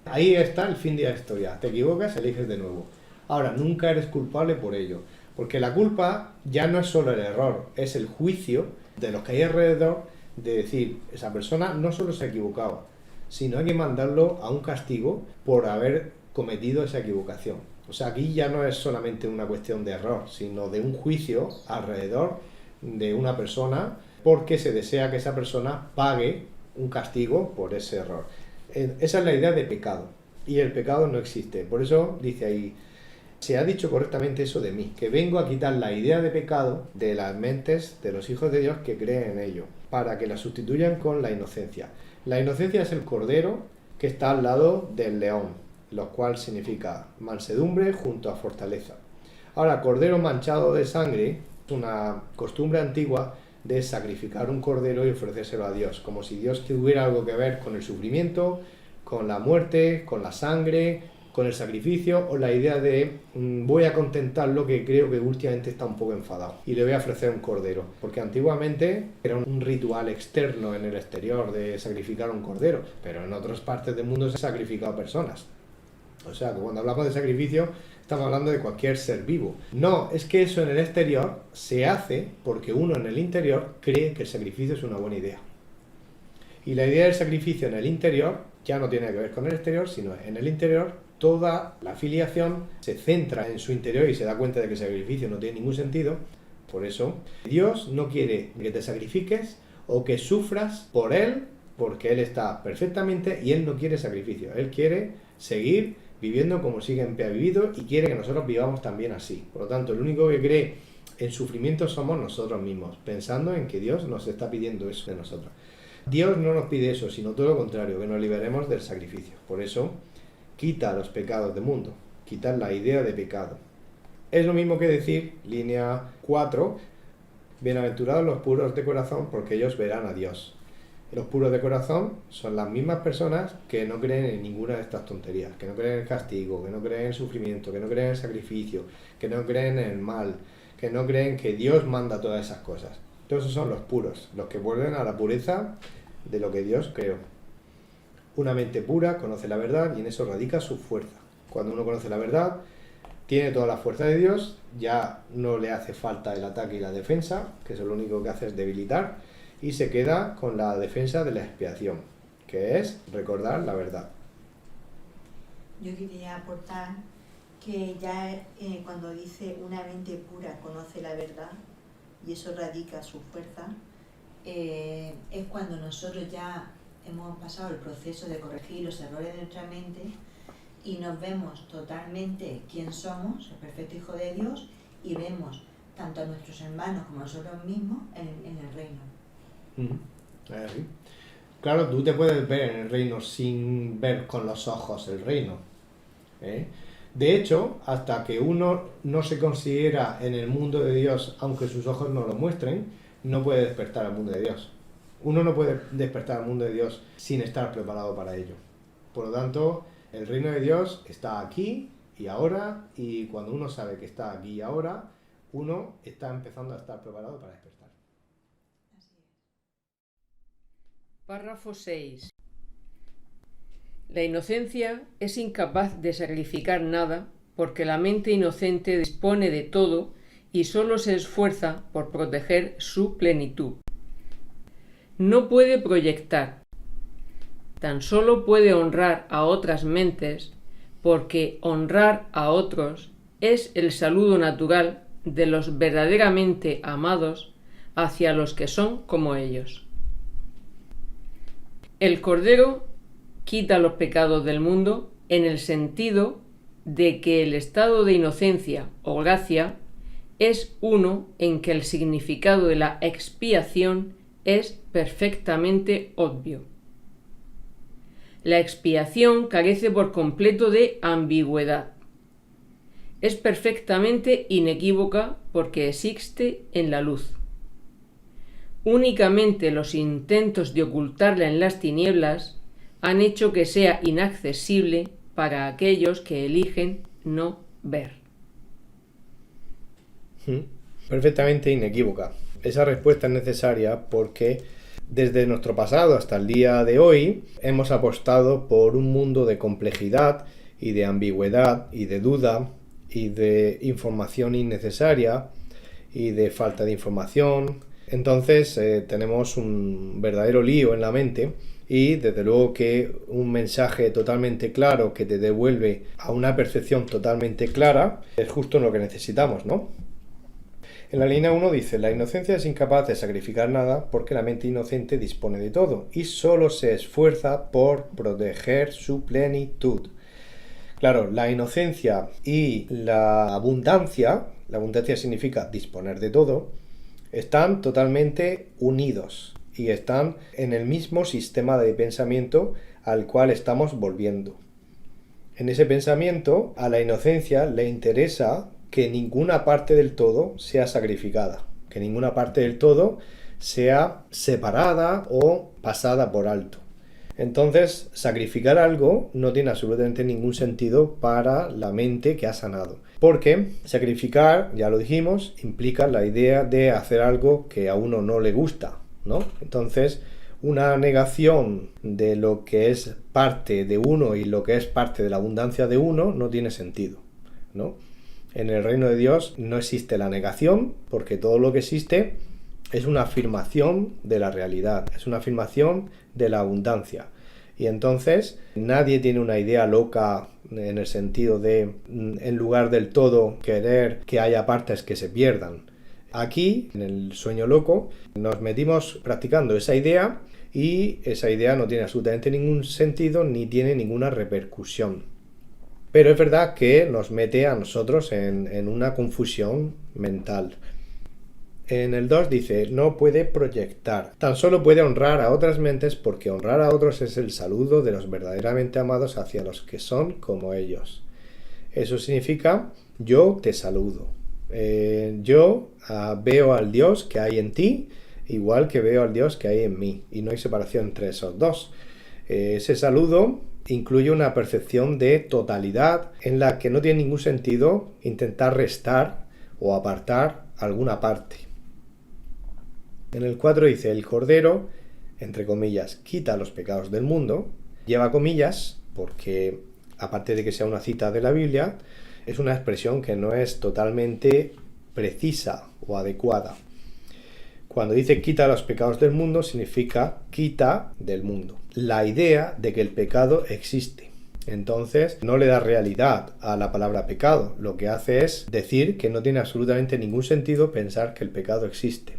Ahí está el fin de la historia, te equivocas, eliges de nuevo. Ahora, nunca eres culpable por ello, porque la culpa ya no es solo el error, es el juicio de los que hay alrededor de decir, esa persona no solo se ha equivocado, sino hay que mandarlo a un castigo por haber cometido esa equivocación. O sea, aquí ya no es solamente una cuestión de error, sino de un juicio alrededor de una persona porque se desea que esa persona pague un castigo por ese error. Esa es la idea de pecado, y el pecado no existe. Por eso dice ahí, se ha dicho correctamente eso de mí, que vengo a quitar la idea de pecado de las mentes de los hijos de Dios que creen en ello, para que la sustituyan con la inocencia. La inocencia es el cordero que está al lado del león, lo cual significa mansedumbre junto a fortaleza. Ahora, cordero manchado de sangre es una costumbre antigua de sacrificar un cordero y ofrecérselo a Dios, como si Dios tuviera algo que ver con el sufrimiento, con la muerte, con la sangre, con el sacrificio, o la idea de voy a contentarlo, que creo que últimamente está un poco enfadado y le voy a ofrecer un cordero, porque antiguamente era un ritual externo en el exterior de sacrificar un cordero, pero en otras partes del mundo se han sacrificado personas. O sea, que cuando hablamos de sacrificio estamos hablando de cualquier ser vivo. No, es que eso en el exterior se hace porque uno en el interior cree que el sacrificio es una buena idea. Y la idea del sacrificio en el interior ya no tiene que ver con el exterior, sino en el interior toda la afiliación se centra en su interior y se da cuenta de que el sacrificio no tiene ningún sentido. Por eso, Dios no quiere que te sacrifiques o que sufras por Él, porque Él está perfectamente y Él no quiere sacrificio. Él quiere seguir viviendo como siempre ha vivido y quiere que nosotros vivamos también así. Por lo tanto, el único que cree en sufrimiento somos nosotros mismos, pensando en que Dios nos está pidiendo eso de nosotros. Dios no nos pide eso, sino todo lo contrario, que nos liberemos del sacrificio. Por eso, quita los pecados del mundo, quita la idea de pecado. Es lo mismo que decir, línea 4, bienaventurados los puros de corazón, porque ellos verán a Dios. Los puros de corazón son las mismas personas que no creen en ninguna de estas tonterías, que no creen en el castigo, que no creen en el sufrimiento, que no creen en el sacrificio, que no creen en el mal, que no creen que Dios manda todas esas cosas. Todos esos son los puros, los que vuelven a la pureza de lo que Dios creó. Una mente pura conoce la verdad y en eso radica su fuerza. Cuando uno conoce la verdad, tiene toda la fuerza de Dios, ya no le hace falta el ataque y la defensa, que eso lo único que hace es debilitar, y se queda con la defensa de la expiación, que es recordar la verdad. Yo quería aportar que ya cuando dice una mente pura conoce la verdad, y eso radica su fuerza, es cuando nosotros ya hemos pasado el proceso de corregir los errores de nuestra mente y nos vemos totalmente quién somos, el perfecto Hijo de Dios, y vemos tanto a nuestros hermanos como a nosotros mismos en el reino. Sí. Claro, tú te puedes ver en el reino sin ver con los ojos el reino. De hecho, hasta que uno no se considera en el mundo de Dios, aunque sus ojos no lo muestren, no puede despertar al mundo de Dios. Uno no puede despertar al mundo de Dios sin estar preparado para ello. Por lo tanto, el reino de Dios está aquí y ahora, y cuando uno sabe que está aquí y ahora, uno está empezando a estar preparado para despertar. Párrafo 6. La inocencia es incapaz de sacrificar nada porque la mente inocente dispone de todo y solo se esfuerza por proteger su plenitud. No puede proyectar, tan solo puede honrar a otras mentes porque honrar a otros es el saludo natural de los verdaderamente amados hacia los que son como ellos. El Cordero quita los pecados del mundo en el sentido de que el estado de inocencia o gracia es uno en que el significado de la expiación es perfectamente obvio. La expiación carece por completo de ambigüedad. Es perfectamente inequívoca porque existe en la luz. Únicamente los intentos de ocultarla en las tinieblas han hecho que sea inaccesible para aquellos que eligen no ver. Perfectamente inequívoca. Esa respuesta es necesaria porque desde nuestro pasado hasta el día de hoy hemos apostado por un mundo de complejidad y de ambigüedad y de duda y de información innecesaria y de falta de información. Entonces tenemos un verdadero lío en la mente y desde luego que un mensaje totalmente claro que te devuelve a una percepción totalmente clara es justo lo que necesitamos, ¿no? En la línea 1 dice: la inocencia es incapaz de sacrificar nada porque la mente inocente dispone de todo y solo se esfuerza por proteger su plenitud. Claro, la inocencia y la abundancia significa disponer de todo, están totalmente unidos y están en el mismo sistema de pensamiento al cual estamos volviendo. En ese pensamiento, a la inocencia le interesa que ninguna parte del todo sea sacrificada, que ninguna parte del todo sea separada o pasada por alto. Entonces, sacrificar algo no tiene absolutamente ningún sentido para la mente que ha sanado. Porque sacrificar, ya lo dijimos, implica la idea de hacer algo que a uno no le gusta, ¿no? Entonces, una negación de lo que es parte de uno y lo que es parte de la abundancia de uno no tiene sentido, ¿no? En el reino de Dios no existe la negación, porque todo lo que existe es una afirmación de la realidad, es una afirmación de la abundancia. Y entonces nadie tiene una idea loca en el sentido de, en lugar del todo, querer que haya partes que se pierdan. Aquí, en el sueño loco, nos metimos practicando esa idea y esa idea no tiene absolutamente ningún sentido ni tiene ninguna repercusión. Pero es verdad que nos mete a nosotros en una confusión mental. En el 2 dice: no puede proyectar, tan solo puede honrar a otras mentes porque honrar a otros es el saludo de los verdaderamente amados hacia los que son como ellos. Eso significa: yo te saludo. Yo veo al Dios que hay en ti, igual que veo al Dios que hay en mí, y no hay separación entre esos dos. Ese saludo incluye una percepción de totalidad en la que no tiene ningún sentido intentar restar o apartar alguna parte. En el 4 dice: el Cordero, entre comillas, quita los pecados del mundo. Lleva comillas porque, aparte de que sea una cita de la Biblia, es una expresión que no es totalmente precisa o adecuada. Cuando dice quita los pecados del mundo, significa quita del mundo la idea de que el pecado existe. Entonces no le da realidad a la palabra pecado. Lo que hace es decir que no tiene absolutamente ningún sentido pensar que el pecado existe.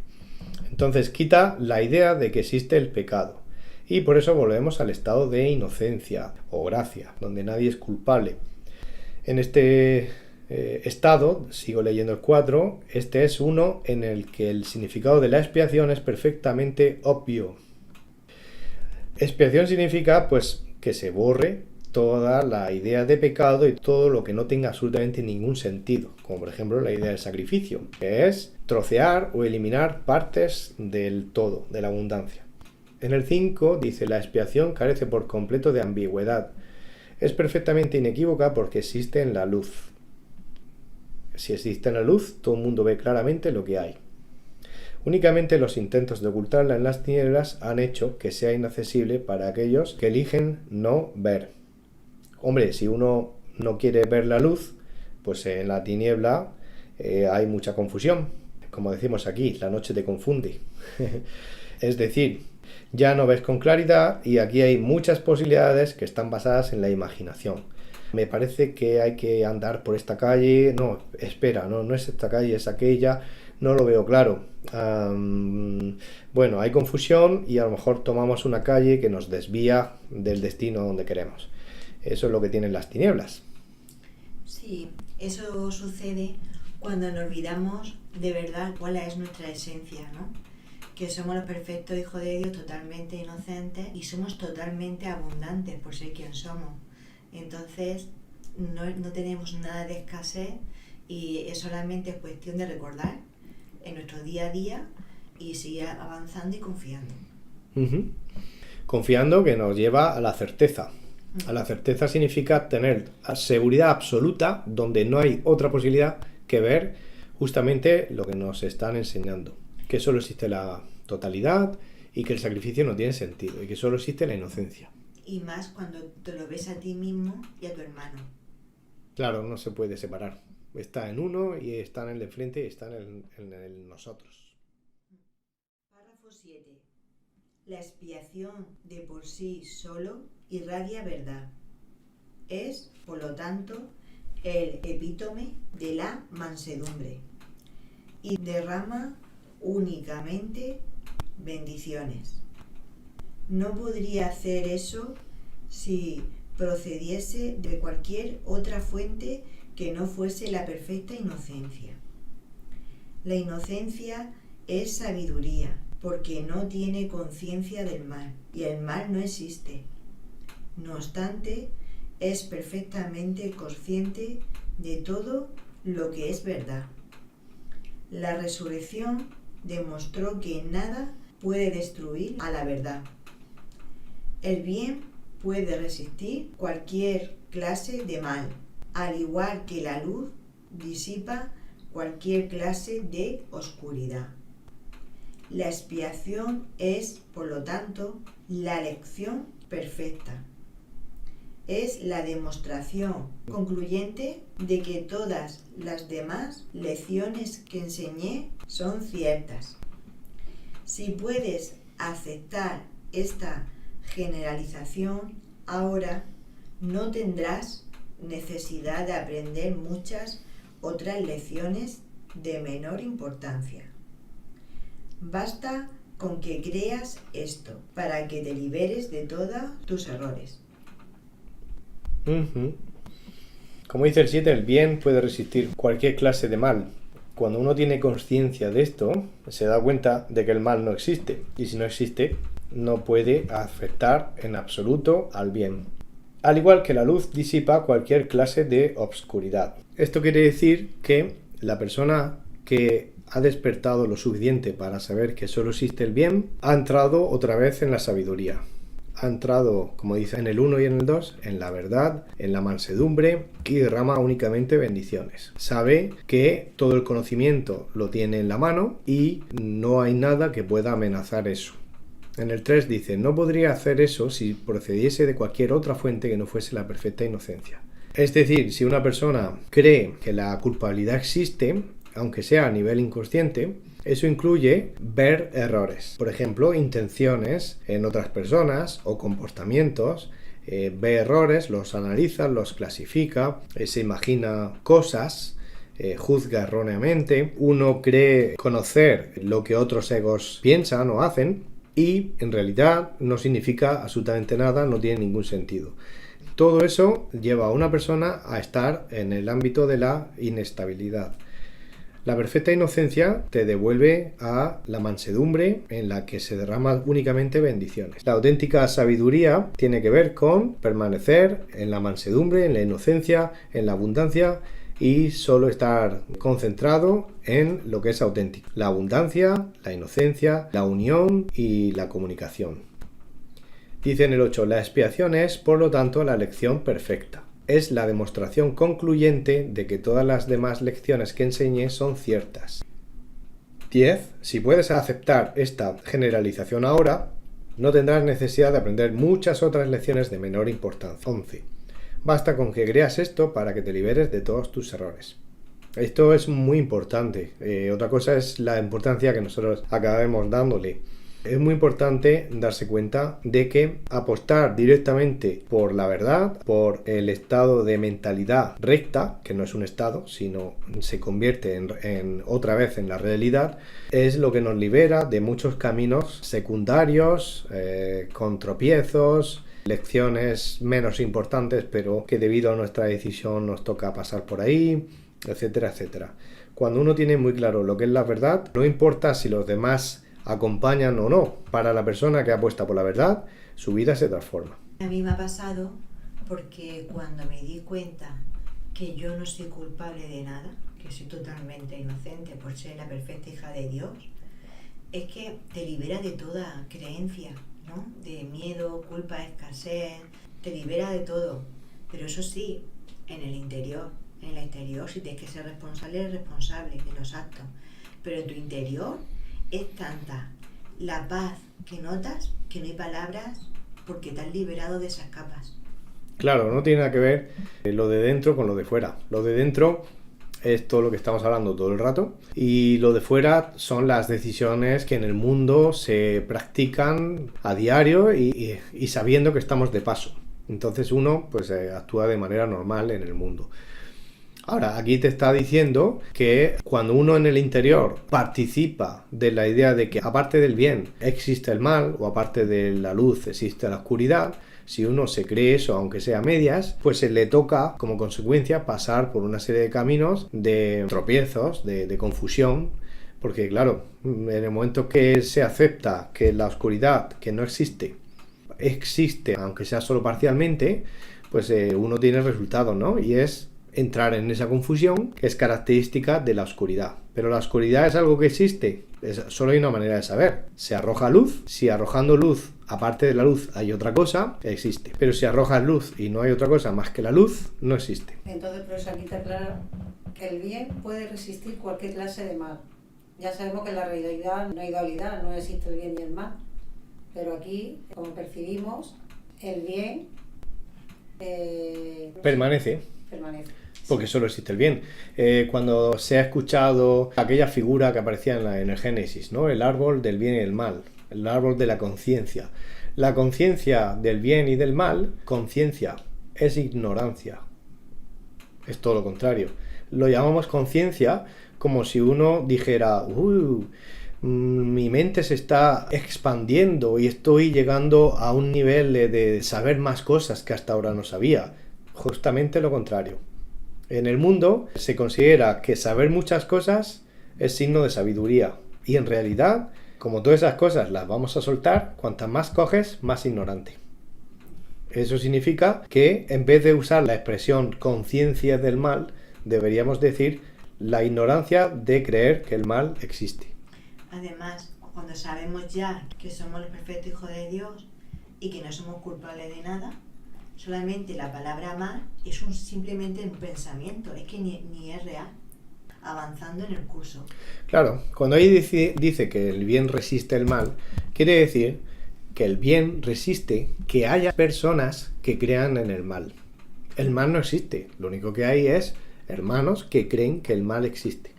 Entonces quita la idea de que existe el pecado. Y por eso volvemos al estado de inocencia o gracia, donde nadie es culpable. En este estado, sigo leyendo el 4, este es uno en el que el significado de la expiación es perfectamente obvio. Expiación significa pues que se borre toda la idea de pecado y todo lo que no tenga absolutamente ningún sentido, como por ejemplo la idea del sacrificio, que es trocear o eliminar partes del todo, de la abundancia. En el 5 dice: la expiación carece por completo de ambigüedad. Es perfectamente inequívoca porque existe en la luz. Si existe en la luz, todo el mundo ve claramente lo que hay. Únicamente los intentos de ocultarla en las tinieblas han hecho que sea inaccesible para aquellos que eligen no ver. Hombre, si uno no quiere ver la luz, pues en la tiniebla hay mucha confusión. Como decimos aquí, la noche te confunde. Es decir, ya no ves con claridad y aquí hay muchas posibilidades que están basadas en la imaginación. Me parece que hay que andar por esta calle. No, espera, no es esta calle, es aquella. No lo veo claro. Bueno, hay confusión y a lo mejor tomamos una calle que nos desvía del destino donde queremos. Eso es lo que tienen las tinieblas. Sí, eso sucede cuando nos olvidamos de verdad cuál es nuestra esencia, ¿no? Que somos los perfectos hijos de Dios, totalmente inocentes y somos totalmente abundantes por ser quien somos. Entonces no tenemos nada de escasez y es solamente cuestión de recordar en nuestro día a día y seguir avanzando y confiando. Confiando, que nos lleva a la certeza. A la certeza significa tener seguridad absoluta donde no hay otra posibilidad que ver justamente lo que nos están enseñando. Que solo existe la totalidad y que el sacrificio no tiene sentido y que solo existe la inocencia. Y más cuando te lo ves a ti mismo y a tu hermano. Claro, no se puede separar. Está en uno y está en el de frente y está en el nosotros. Párrafo 7. La expiación de por sí solo irradia verdad. Es, por lo tanto, el epítome de la mansedumbre y derrama únicamente bendiciones. No podría hacer eso si procediese de cualquier otra fuente que no fuese la perfecta inocencia. La inocencia es sabiduría, porque no tiene conciencia del mal, y el mal no existe. No obstante, es perfectamente consciente de todo lo que es verdad. La resurrección demostró que nada puede destruir a la verdad. El bien puede resistir cualquier clase de mal, al igual que la luz disipa cualquier clase de oscuridad. La expiación es, por lo tanto, la lección perfecta. Es la demostración concluyente de que todas las demás lecciones que enseñé son ciertas. Si puedes aceptar esta generalización, ahora no tendrás necesidad de aprender muchas otras lecciones de menor importancia. Basta con que creas esto para que te liberes de todos tus errores. Como dice el 7, el bien puede resistir cualquier clase de mal. Cuando uno tiene conciencia de esto, se da cuenta de que el mal no existe. Y si no existe, no puede afectar en absoluto al bien. Al igual que la luz disipa cualquier clase de obscuridad. Esto quiere decir que la persona que ha despertado lo suficiente para saber que solo existe el bien, ha entrado otra vez en la sabiduría. Ha entrado, como dice en el 1 y en el 2, en la verdad, en la mansedumbre y derrama únicamente bendiciones. Sabe que todo el conocimiento lo tiene en la mano y no hay nada que pueda amenazar eso. En el 3 dice: no podría hacer eso si procediese de cualquier otra fuente que no fuese la perfecta inocencia. Es decir, si una persona cree que la culpabilidad existe, aunque sea a nivel inconsciente, eso incluye ver errores. Por ejemplo, intenciones en otras personas o comportamientos. Ve errores, los analiza, los clasifica, se imagina cosas, juzga erróneamente. Uno cree conocer lo que otros egos piensan o hacen y en realidad no significa absolutamente nada, no tiene ningún sentido. Todo eso lleva a una persona a estar en el ámbito de la inestabilidad. La perfecta inocencia te devuelve a la mansedumbre en la que se derraman únicamente bendiciones. La auténtica sabiduría tiene que ver con permanecer en la mansedumbre, en la inocencia, en la abundancia y solo estar concentrado en lo que es auténtico. La abundancia, la inocencia, la unión y la comunicación. Dice en el 8, la expiación es, por lo tanto, la lección perfecta. Es la demostración concluyente de que todas las demás lecciones que enseñé son ciertas. 10. Si puedes aceptar esta generalización ahora, no tendrás necesidad de aprender muchas otras lecciones de menor importancia. 11. Basta con que creas esto para que te liberes de todos tus errores. Esto es muy importante. Otra cosa es la importancia que nosotros acabemos dándole. Es muy importante darse cuenta de que apostar directamente por la verdad, por el estado de mentalidad recta, que no es un estado, sino se convierte en otra vez en la realidad, es lo que nos libera de muchos caminos secundarios, con tropiezos, lecciones menos importantes, pero que debido a nuestra decisión nos toca pasar por ahí, etcétera, etcétera. Cuando uno tiene muy claro lo que es la verdad, no importa si los demás acompañan o no, para la persona que apuesta por la verdad, su vida se transforma. A mí me ha pasado porque cuando me di cuenta que yo no soy culpable de nada, que soy totalmente inocente por ser la perfecta hija de Dios, es que te libera de toda creencia, ¿no? De miedo, culpa, escasez, te libera de todo. Pero eso sí, en el interior, si tienes que ser responsable, eres responsable de los actos. Pero en tu interior es tanta la paz que notas que no hay palabras porque te has liberado de esas capas. Claro, no tiene nada que ver lo de dentro con lo de fuera. Lo de dentro es todo lo que estamos hablando todo el rato y lo de fuera son las decisiones que en el mundo se practican a diario y sabiendo que estamos de paso. Entonces uno pues actúa de manera normal en el mundo. Ahora, aquí te está diciendo que cuando uno en el interior participa de la idea de que aparte del bien existe el mal o aparte de la luz existe la oscuridad, si uno se cree eso, aunque sea a medias, pues se le toca como consecuencia pasar por una serie de caminos de tropiezos, de confusión, porque claro, en el momento que se acepta que la oscuridad, que no existe, aunque sea solo parcialmente, pues uno tiene resultados, ¿no? Y es entrar en esa confusión que es característica de la oscuridad. Pero la oscuridad es algo que existe, solo hay una manera de saber. Se arroja luz, si arrojando luz, aparte de la luz hay otra cosa, existe. Pero si arrojas luz y no hay otra cosa más que la luz, no existe. Entonces, por eso aquí está claro que el bien puede resistir cualquier clase de mal. Ya sabemos que en la realidad no hay dualidad, no existe el bien y el mal. Pero aquí, como percibimos, el bien permanece. Porque solo existe el bien. Cuando se ha escuchado aquella figura que aparecía en el Génesis, ¿no? El árbol del bien y del mal, el árbol de la conciencia. La conciencia del bien y del mal, conciencia, es ignorancia. Es todo lo contrario. Lo llamamos conciencia como si uno dijera, mi mente se está expandiendo y estoy llegando a un nivel de saber más cosas que hasta ahora no sabía. Justamente lo contrario. En el mundo se considera que saber muchas cosas es signo de sabiduría y en realidad, como todas esas cosas las vamos a soltar, cuantas más coges, más ignorante. Eso significa que en vez de usar la expresión conciencia del mal, deberíamos decir la ignorancia de creer que el mal existe. Además, cuando sabemos ya que somos el perfecto hijo de Dios y que no somos culpables de nada, solamente la palabra mal es simplemente un pensamiento, es que ni es real, avanzando en el curso. Claro, cuando ahí dice que el bien resiste el mal, quiere decir que el bien resiste que haya personas que crean en el mal. El mal no existe, lo único que hay es hermanos que creen que el mal existe.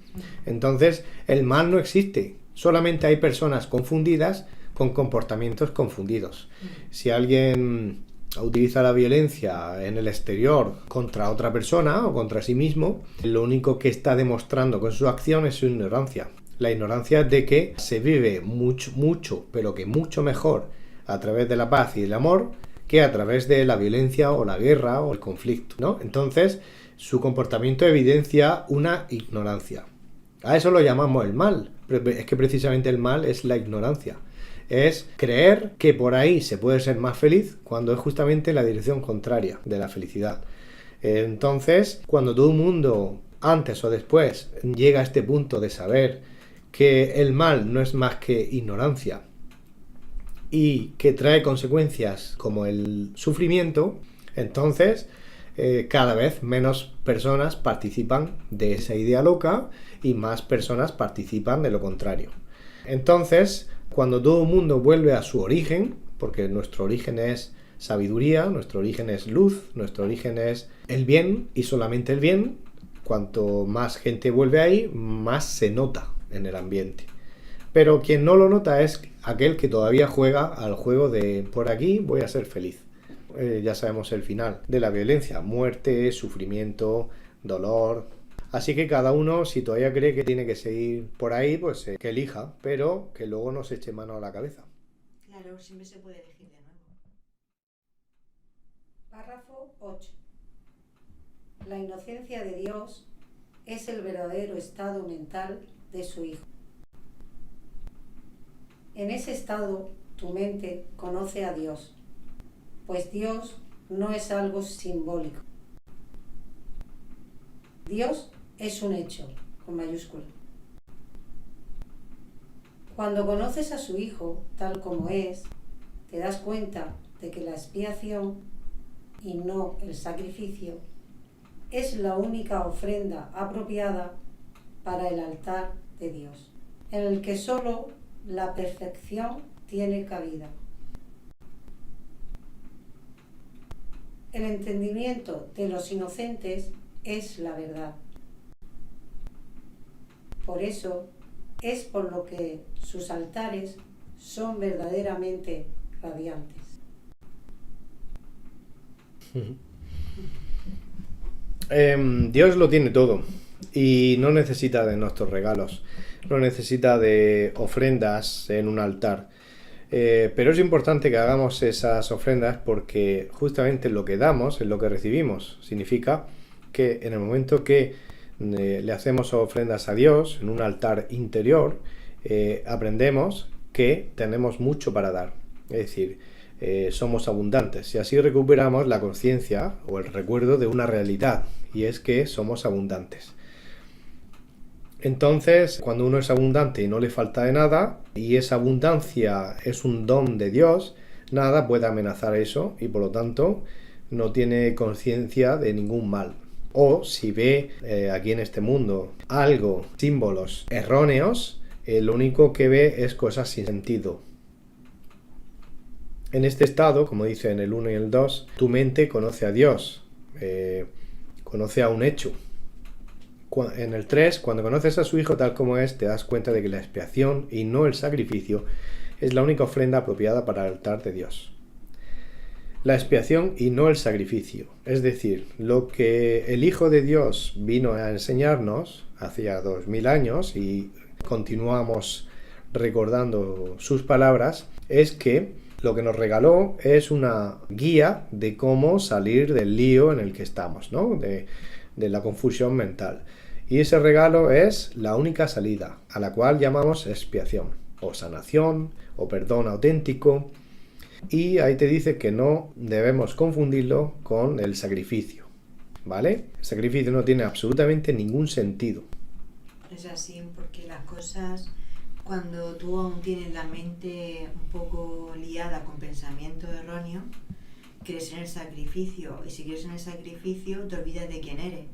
Entonces, el mal no existe, solamente hay personas confundidas con comportamientos confundidos. Si alguien utiliza la violencia en el exterior contra otra persona o contra sí mismo, lo único que está demostrando con su acción es su ignorancia. La ignorancia de que se vive mucho, pero que mucho mejor a través de la paz y del amor que a través de la violencia o la guerra o el conflicto, ¿no? Entonces, su comportamiento evidencia una ignorancia. A eso lo llamamos el mal. Pero es que precisamente el mal es la ignorancia. Es creer que por ahí se puede ser más feliz cuando es justamente la dirección contraria de la felicidad. Entonces, cuando todo el mundo, antes o después, llega a este punto de saber que el mal no es más que ignorancia y que trae consecuencias como el sufrimiento, entonces cada vez menos personas participan de esa idea loca y más personas participan de lo contrario. Entonces, cuando todo el mundo vuelve a su origen, porque nuestro origen es sabiduría, nuestro origen es luz, nuestro origen es el bien y solamente el bien, cuanto más gente vuelve ahí, más se nota en el ambiente. Pero quien no lo nota es aquel que todavía juega al juego de por aquí voy a ser feliz. Ya sabemos el final de la violencia: muerte, sufrimiento, dolor. Así que cada uno, si todavía cree que tiene que seguir por ahí, pues que elija, pero que luego no se eche mano a la cabeza. Claro, siempre se puede elegir de nuevo. Párrafo 8. La inocencia de Dios es el verdadero estado mental de su Hijo. En ese estado, tu mente conoce a Dios, pues Dios no es algo simbólico. Dios es un hecho, con mayúscula. Cuando conoces a su Hijo tal como es, te das cuenta de que la expiación, y no el sacrificio, es la única ofrenda apropiada para el altar de Dios, en el que solo la perfección tiene cabida. El entendimiento de los inocentes es la verdad. Por eso es por lo que sus altares son verdaderamente radiantes. Dios lo tiene todo y no necesita de nuestros regalos, no necesita de ofrendas en un altar. Pero es importante que hagamos esas ofrendas porque justamente lo que damos es lo que recibimos. Significa que en el momento que le hacemos ofrendas a Dios en un altar interior, aprendemos que tenemos mucho para dar. Es decir, somos abundantes y así recuperamos la conciencia o el recuerdo de una realidad, y es que somos abundantes. Entonces, cuando uno es abundante y no le falta de nada, y esa abundancia es un don de Dios, nada puede amenazar eso y por lo tanto no tiene conciencia de ningún mal. O si ve aquí en este mundo algo, símbolos erróneos, lo único que ve es cosas sin sentido. En este estado, como dice en el 1 y el 2, tu mente conoce a Dios, conoce a un hecho. En el 3, cuando conoces a su Hijo tal como es, te das cuenta de que la expiación y no el sacrificio es la única ofrenda apropiada para el altar de Dios. La expiación y no el sacrificio, es decir, lo que el Hijo de Dios vino a enseñarnos hacía 2000 años y continuamos recordando sus palabras, es que lo que nos regaló es una guía de cómo salir del lío en el que estamos, ¿no? De la confusión mental. Y ese regalo es la única salida, a la cual llamamos expiación, o sanación, o perdón auténtico. Y ahí te dice que no debemos confundirlo con el sacrificio, ¿vale? El sacrificio no tiene absolutamente ningún sentido. Es así, porque las cosas, cuando tú aún tienes la mente un poco liada con pensamientos erróneos, crees en el sacrificio, y si crees en el sacrificio te olvidas de quién eres,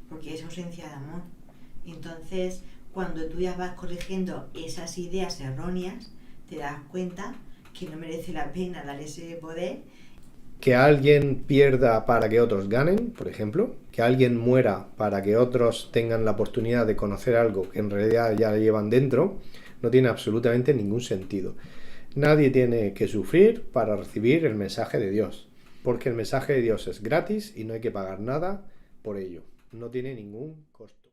porque es ausencia de amor. Entonces, cuando tú ya vas corrigiendo esas ideas erróneas, te das cuenta que no merece la pena dar ese poder. Que alguien pierda para que otros ganen, por ejemplo, que alguien muera para que otros tengan la oportunidad de conocer algo que en realidad ya llevan dentro, no tiene absolutamente ningún sentido. Nadie tiene que sufrir para recibir el mensaje de Dios, porque el mensaje de Dios es gratis y no hay que pagar nada por ello. No tiene ningún costo.